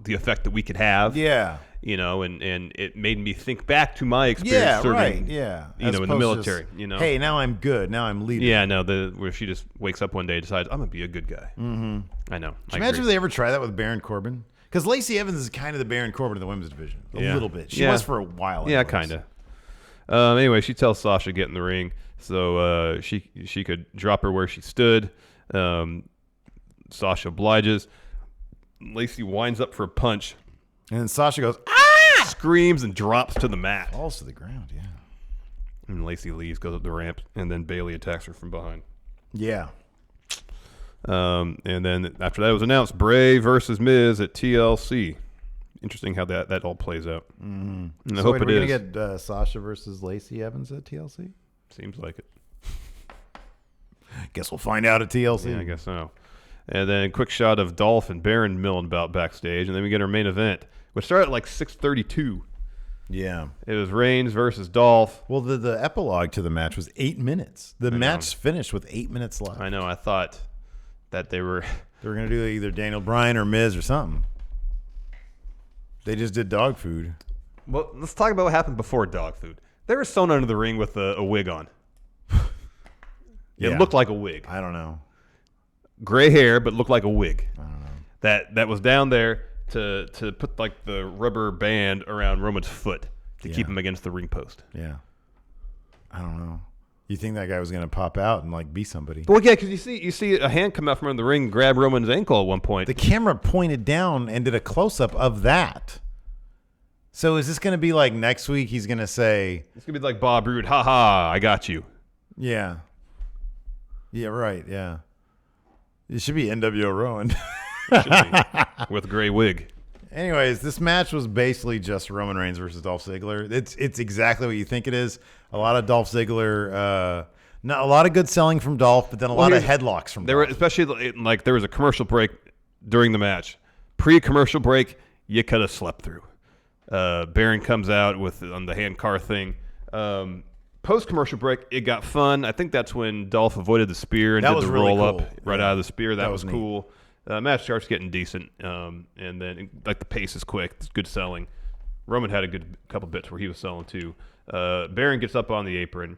[SPEAKER 5] the effect that we could have.
[SPEAKER 4] Yeah.
[SPEAKER 5] And it made me think back to my experience serving, in the military.
[SPEAKER 4] Hey, now I'm good. Now I'm leading.
[SPEAKER 5] Yeah, no, where she just wakes up one day and decides, I'm going to be a good guy. Mm-hmm. I know.
[SPEAKER 4] Can you imagine if they ever try that with Baron Corbin? Because Lacey Evans is kind of the Baron Corbin of the women's division. A little bit. She was for a while.
[SPEAKER 5] Yeah, kind of. Anyway, she tells Sasha to get in the ring so she could drop her where she stood. Sasha obliges. Lacey winds up for a punch.
[SPEAKER 4] And then Sasha goes, ah!
[SPEAKER 5] Screams and drops to the mat.
[SPEAKER 4] Falls to the ground, yeah.
[SPEAKER 5] And Lacey leaves, goes up the ramp, and then Bailey attacks her from behind.
[SPEAKER 4] Yeah.
[SPEAKER 5] And then after that was announced, Bray versus Miz at TLC. Interesting how that all plays out.
[SPEAKER 4] Mm-hmm.
[SPEAKER 5] And I
[SPEAKER 4] so
[SPEAKER 5] hope
[SPEAKER 4] wait,
[SPEAKER 5] it
[SPEAKER 4] we're
[SPEAKER 5] is.
[SPEAKER 4] going to get Sasha versus Lacey Evans at TLC?
[SPEAKER 5] Seems like it.
[SPEAKER 4] Guess we'll find out at TLC.
[SPEAKER 5] Yeah, I guess so. And then a quick shot of Dolph and Baron milling about backstage, and then we get our main event, which started at like 6:32.
[SPEAKER 4] Yeah.
[SPEAKER 5] It was Reigns versus Dolph.
[SPEAKER 4] Well, the epilogue to the match was 8 minutes. The match finished with 8 minutes left.
[SPEAKER 5] I know. I thought that they were
[SPEAKER 4] going to do either Daniel Bryan or Miz or something. They just did dog food.
[SPEAKER 5] Well, let's talk about what happened before dog food. They were sewn under the ring with a wig on. It looked like a wig.
[SPEAKER 4] I don't know.
[SPEAKER 5] Gray hair, but looked like a wig.
[SPEAKER 4] I don't know.
[SPEAKER 5] That was down there to put like the rubber band around Roman's foot to keep him against the ring post.
[SPEAKER 4] Yeah. I don't know. You think that guy was going to pop out and like be somebody?
[SPEAKER 5] Well, yeah, because you see a hand come out from under the ring and grab Roman's ankle at one point.
[SPEAKER 4] The camera pointed down and did a close up of that. So is this going to be like next week? He's going to say,
[SPEAKER 5] "It's going to be like Bob Roode, ha ha, I got you."
[SPEAKER 4] Yeah. Yeah. Right. Yeah. It should be NWO Rowan.
[SPEAKER 5] Should be, with a gray wig.
[SPEAKER 4] Anyways, this match was basically just Roman Reigns versus Dolph Ziggler. It's exactly what you think it is. A lot of Dolph Ziggler, not a lot of good selling from Dolph, but then a lot of headlocks from
[SPEAKER 5] there
[SPEAKER 4] Dolph.
[SPEAKER 5] were, especially like there was a commercial break during the match. Pre-commercial break, you could have slept through. Baron comes out on the hand car thing. Post-commercial break, it got fun. I think that's when Dolph avoided the spear and did the
[SPEAKER 4] really
[SPEAKER 5] roll-up
[SPEAKER 4] cool.
[SPEAKER 5] right out of the spear. That was
[SPEAKER 4] neat.
[SPEAKER 5] cool. Match starts getting decent, and then like the pace is quick. It's good selling. Roman had a good couple bits where he was selling too. Baron gets up on the apron.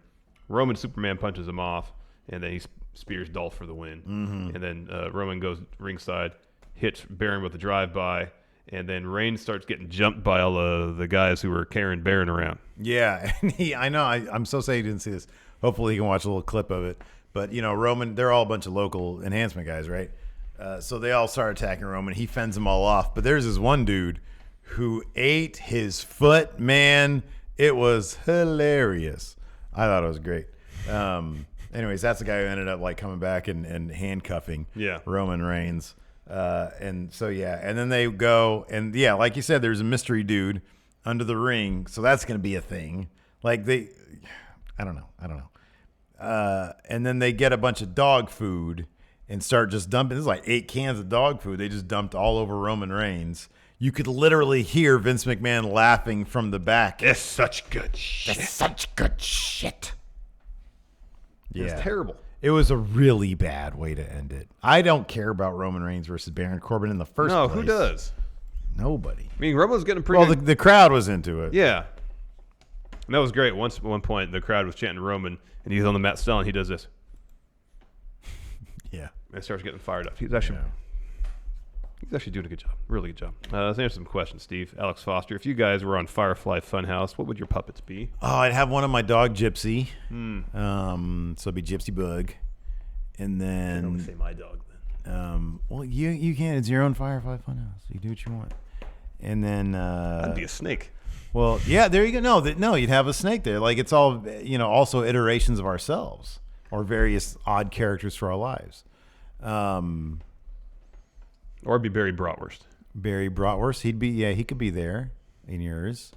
[SPEAKER 5] Roman Superman punches him off, and then he spears Dolph for the win. Mm-hmm. And then Roman goes ringside, hits Baron with a drive-by, And then Reigns starts getting jumped by all the guys who were carrying Baron around.
[SPEAKER 4] Yeah, and I know. I'm so sad you didn't see this. Hopefully you can watch a little clip of it. But, Roman, they're all a bunch of local enhancement guys, right? So they all start attacking Roman. He fends them all off. But there's this one dude who ate his foot, man. It was hilarious. I thought it was great. Anyways, that's the guy who ended up coming back and handcuffing Roman Reigns. And so, and then they go and like you said, there's a mystery dude under the ring. So that's going to be a thing. I don't know. And then they get a bunch of dog food and start just dumping. This is like 8 cans of dog food. They just dumped all over Roman Reigns. You could literally hear Vince McMahon laughing from the back.
[SPEAKER 5] It's such good shit.
[SPEAKER 4] It's such good shit. Yeah.
[SPEAKER 5] It's terrible.
[SPEAKER 4] It was a really bad way to end it. I don't care about Roman Reigns versus Baron Corbin in the first place.
[SPEAKER 5] No, who does?
[SPEAKER 4] Nobody.
[SPEAKER 5] I mean, Roman's getting pretty.
[SPEAKER 4] Well, the crowd was into it.
[SPEAKER 5] Yeah. And that was great. At one point, the crowd was chanting Roman, and he's on the mat still, and he does this.
[SPEAKER 4] Yeah.
[SPEAKER 5] And starts getting fired up. He's actually doing a good job. Really good job. Let's answer some questions, Steve. Alex Foster, if you guys were on Firefly Funhouse, what would your puppets be?
[SPEAKER 4] Oh, I'd have one of my dog, Gypsy. So it'd be Gypsy Bug. And then...
[SPEAKER 5] I don't say my dog, then.
[SPEAKER 4] Well, you can. It's your own Firefly Funhouse. You do what you want. And then...
[SPEAKER 5] I'd be a snake.
[SPEAKER 4] Well, yeah, there you go. No, you'd have a snake there. It's all, also iterations of ourselves or various odd characters for our lives.
[SPEAKER 5] Or it'd be Barry Bratwurst.
[SPEAKER 4] Barry Bratwurst, he could be there in yours.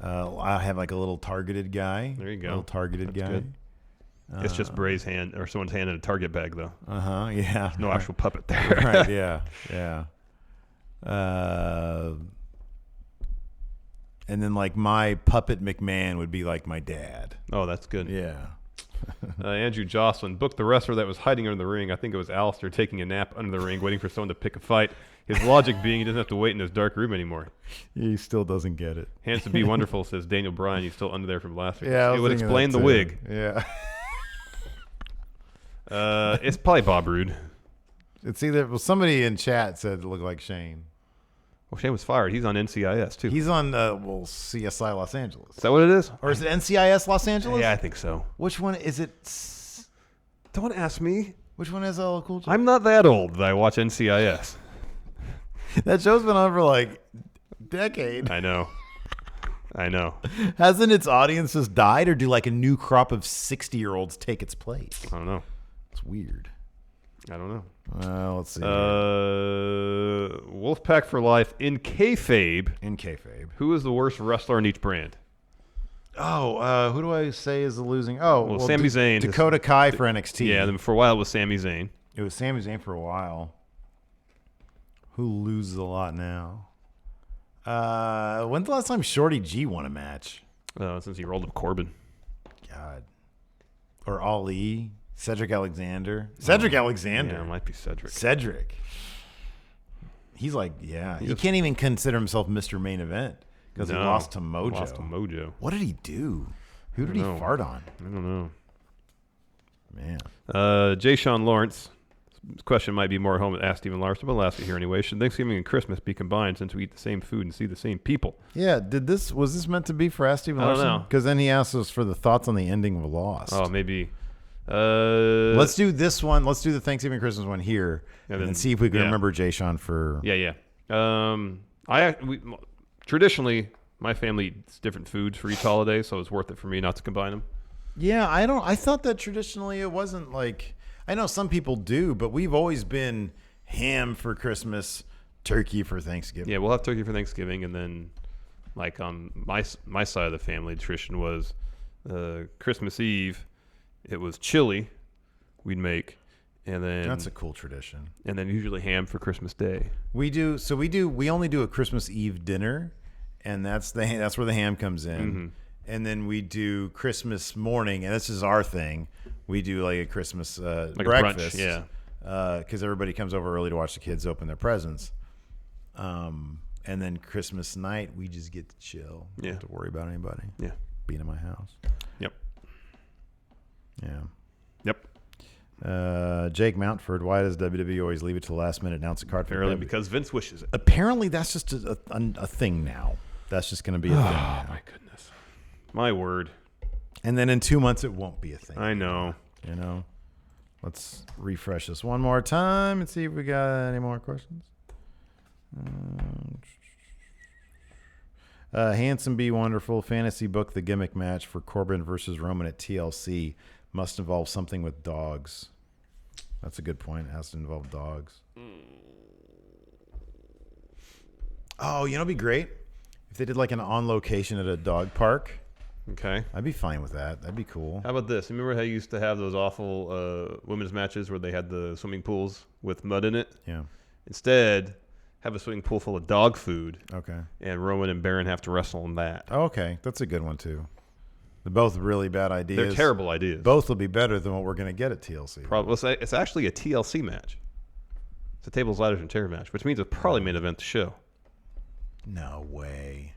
[SPEAKER 4] I have a little targeted guy.
[SPEAKER 5] There you go.
[SPEAKER 4] A little targeted
[SPEAKER 5] That's
[SPEAKER 4] guy.
[SPEAKER 5] Good. It's just Bray's hand or someone's hand in a Target bag, though.
[SPEAKER 4] Yeah.
[SPEAKER 5] No actual puppet there.
[SPEAKER 4] Right, yeah. And then my puppet McMahon would be my dad.
[SPEAKER 5] Oh, that's good.
[SPEAKER 4] Yeah.
[SPEAKER 5] Andrew Jocelyn booked the wrestler that was hiding under the ring. I think it was Alistair taking a nap under the ring, waiting for someone to pick a fight. His logic being he doesn't have to wait in his dark room anymore.
[SPEAKER 4] He still doesn't get it.
[SPEAKER 5] Hands to be wonderful, says Daniel Bryan. He's still under there from last week.
[SPEAKER 4] Yeah,
[SPEAKER 5] it would explain the wig.
[SPEAKER 4] Yeah.
[SPEAKER 5] It's probably Bob Roode.
[SPEAKER 4] It's either somebody in chat said it looked like Shane.
[SPEAKER 5] Well, Shane was fired. He's on NCIS too.
[SPEAKER 4] He's on CSI Los Angeles.
[SPEAKER 5] Is that what it is?
[SPEAKER 4] Or is it NCIS Los Angeles?
[SPEAKER 5] Yeah, I think so.
[SPEAKER 4] Which one is it?
[SPEAKER 5] Don't ask me.
[SPEAKER 4] Which one has LL Cool J?
[SPEAKER 5] I'm not that old that I watch NCIS.
[SPEAKER 4] That show's been on for a decade.
[SPEAKER 5] I know.
[SPEAKER 4] Hasn't its audience just died, or do a new crop of 60-year-olds take its place?
[SPEAKER 5] I don't know.
[SPEAKER 4] It's weird.
[SPEAKER 5] I don't know.
[SPEAKER 4] Let's see.
[SPEAKER 5] Wolfpack for life in kayfabe.
[SPEAKER 4] In kayfabe.
[SPEAKER 5] Who is the worst wrestler in each brand?
[SPEAKER 4] Oh, who do I say is the losing? Oh,
[SPEAKER 5] well Sami Zayn.
[SPEAKER 4] Dakota Kai for NXT.
[SPEAKER 5] Yeah, then for a while it was Sami Zayn.
[SPEAKER 4] It was Sami Zayn for a while. Who loses a lot now? When's the last time Shorty G won a match?
[SPEAKER 5] Since he rolled up Corbin.
[SPEAKER 4] God. Or Ali. Cedric Alexander. Alexander.
[SPEAKER 5] Yeah, it might be Cedric.
[SPEAKER 4] He's he can't even consider himself Mr. Main Event because he lost to Mojo. What did he do? Who did he fart on?
[SPEAKER 5] I don't know.
[SPEAKER 4] Man.
[SPEAKER 5] Jay Sean Lawrence. This question might be more home at Ask Stephen Larson, but I'll ask it here anyway. Should Thanksgiving and Christmas be combined since we eat the same food and see the same people?
[SPEAKER 4] Yeah. Was this meant to be for Ask Stephen Larson?
[SPEAKER 5] I don't know.
[SPEAKER 4] Because then he asked us for the thoughts on the ending of Lost.
[SPEAKER 5] Oh, maybe.
[SPEAKER 4] Let's do this one. Let's do the Thanksgiving Christmas one here, and then see if we can remember Jay Sean for.
[SPEAKER 5] Yeah. Traditionally, my family eats different foods for each holiday, so it's worth it for me not to combine them.
[SPEAKER 4] Yeah, I thought that traditionally it wasn't I know some people do, but we've always been ham for Christmas, turkey for Thanksgiving.
[SPEAKER 5] Yeah, we'll have turkey for Thanksgiving, and then on my side of the family, tradition was Christmas Eve. It was chili we'd make, and then
[SPEAKER 4] that's a cool tradition.
[SPEAKER 5] And then usually ham for Christmas Day.
[SPEAKER 4] We only do a Christmas Eve dinner, and that's where the ham comes in.
[SPEAKER 5] Mm-hmm.
[SPEAKER 4] And then we do Christmas morning, and this is our thing. We do a Christmas breakfast,
[SPEAKER 5] a brunch, yeah,
[SPEAKER 4] because everybody comes over early to watch the kids open their presents. And then Christmas night, we just get to chill.
[SPEAKER 5] Yeah,
[SPEAKER 4] don't have to worry about anybody.
[SPEAKER 5] Yeah,
[SPEAKER 4] being in my house.
[SPEAKER 5] Yep.
[SPEAKER 4] Yeah.
[SPEAKER 5] Yep.
[SPEAKER 4] Jake Mountford, why does WWE always leave it to the last minute announce a card for
[SPEAKER 5] Apparently
[SPEAKER 4] WWE?
[SPEAKER 5] because Vince wishes it.
[SPEAKER 4] Apparently that's just a thing now. That's just going to be a thing now.
[SPEAKER 5] Oh, my goodness. My word.
[SPEAKER 4] And then in 2 months, it won't be a thing.
[SPEAKER 5] I know.
[SPEAKER 4] You know? Let's refresh this one more time and see if we got any more questions. Handsome Be Wonderful. Fantasy book the gimmick match for Corbin versus Roman at TLC. Must involve something with dogs. That's a good point. It has to involve dogs. Oh, you know, it'd be great if they did like an on location at a dog park.
[SPEAKER 5] Okay.
[SPEAKER 4] I'd be fine with that. That'd be cool.
[SPEAKER 5] How about this? Remember how you used to have those awful women's matches where they had the swimming pools with mud in it?
[SPEAKER 4] Yeah.
[SPEAKER 5] Instead, have a swimming pool full of dog food.
[SPEAKER 4] Okay.
[SPEAKER 5] And Roman and Baron have to wrestle in that.
[SPEAKER 4] Okay. That's a good one, too. They're both really bad ideas.
[SPEAKER 5] They're terrible ideas.
[SPEAKER 4] Both will be better than what we're going to get at TLC.
[SPEAKER 5] Probably. It's actually a TLC match. It's a tables, ladders, and chair match, which means it's probably main event the show.
[SPEAKER 4] No way.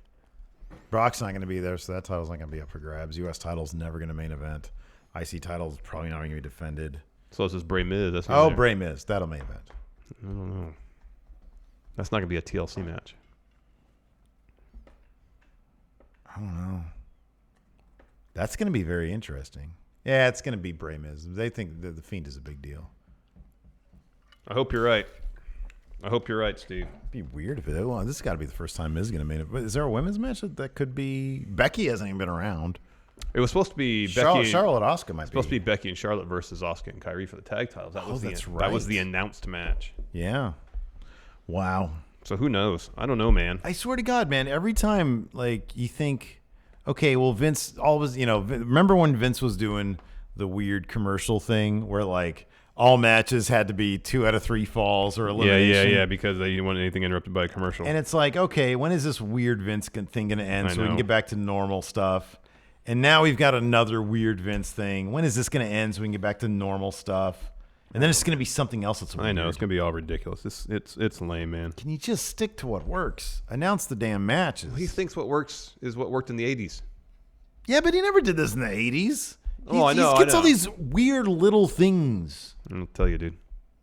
[SPEAKER 4] Brock's not going to be there, so that title's not going to be up for grabs. U.S. title's never going to main event. IC title's probably not going to be defended.
[SPEAKER 5] So is this Bray Miz. That's not there.
[SPEAKER 4] Bray Miz. That'll main event.
[SPEAKER 5] I don't know. That's not going to be a TLC match.
[SPEAKER 4] I don't know. That's going to be very interesting. Yeah, it's going to be Bray Miz. They think the Fiend is a big deal.
[SPEAKER 5] I hope you're right. I hope you're right, Steve.
[SPEAKER 4] It'd be weird if it. Well, this has got to be the first time Miz is going to main event. Is there a women's match that could be? Becky hasn't even been around.
[SPEAKER 5] It was supposed to be Becky.
[SPEAKER 4] Charlotte Asuka might be.
[SPEAKER 5] Supposed to be Becky and Charlotte versus Asuka and Kyrie for the tag titles. That was
[SPEAKER 4] that's
[SPEAKER 5] That was
[SPEAKER 4] right.
[SPEAKER 5] the announced match.
[SPEAKER 4] Yeah. Wow.
[SPEAKER 5] So who knows? I don't know, man.
[SPEAKER 4] I swear to God, man. Every time, like, you think, okay, well, Vince always, remember when Vince was doing the weird commercial thing where, like, all matches had to be 2 out of 3 falls or elimination?
[SPEAKER 5] Yeah, because they didn't want anything interrupted by a commercial.
[SPEAKER 4] And it's like, okay, when is this weird Vince thing going to end so we can get back to normal stuff? And now we've got another weird Vince thing. When is this going to end so we can get back to normal stuff? And then it's going to be something else that's weird.
[SPEAKER 5] I know. It's going to be all ridiculous. It's lame, man.
[SPEAKER 4] Can you just stick to what works? Announce the damn matches.
[SPEAKER 5] He thinks what works is what worked in the 80s.
[SPEAKER 4] Yeah, but he never did this in the 80s.
[SPEAKER 5] I know.
[SPEAKER 4] He gets all these weird little things.
[SPEAKER 5] I'll tell you, dude.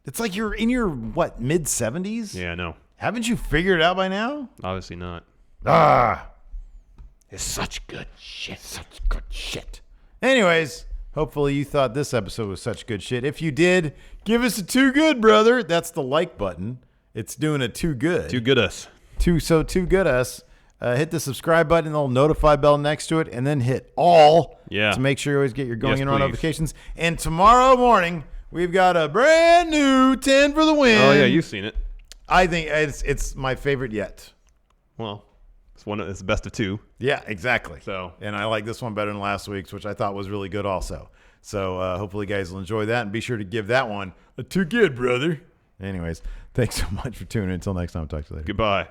[SPEAKER 4] It's like you're in your, mid-70s?
[SPEAKER 5] Yeah, I know.
[SPEAKER 4] Haven't you figured it out by now?
[SPEAKER 5] Obviously not.
[SPEAKER 4] It's such good shit. Anyways, hopefully you thought this episode was such good shit. If you did, give us a too good, brother. That's the like button. It's doing a too good.
[SPEAKER 5] Too good us.
[SPEAKER 4] Too good us. Hit the subscribe button, the little notify bell next to it, and then hit all to make sure you always get your going in on notifications. And tomorrow morning, we've got a brand new 10 for the win.
[SPEAKER 5] Oh, yeah, you've seen it.
[SPEAKER 4] I think it's my favorite yet.
[SPEAKER 5] Well, it's the best of 2.
[SPEAKER 4] Yeah, exactly.
[SPEAKER 5] So,
[SPEAKER 4] and I like this one better than last week's, which I thought was really good also. So hopefully you guys will enjoy that, and be sure to give that one a too good, brother. Anyways, thanks so much for tuning in. Until next time, talk to you later.
[SPEAKER 5] Goodbye.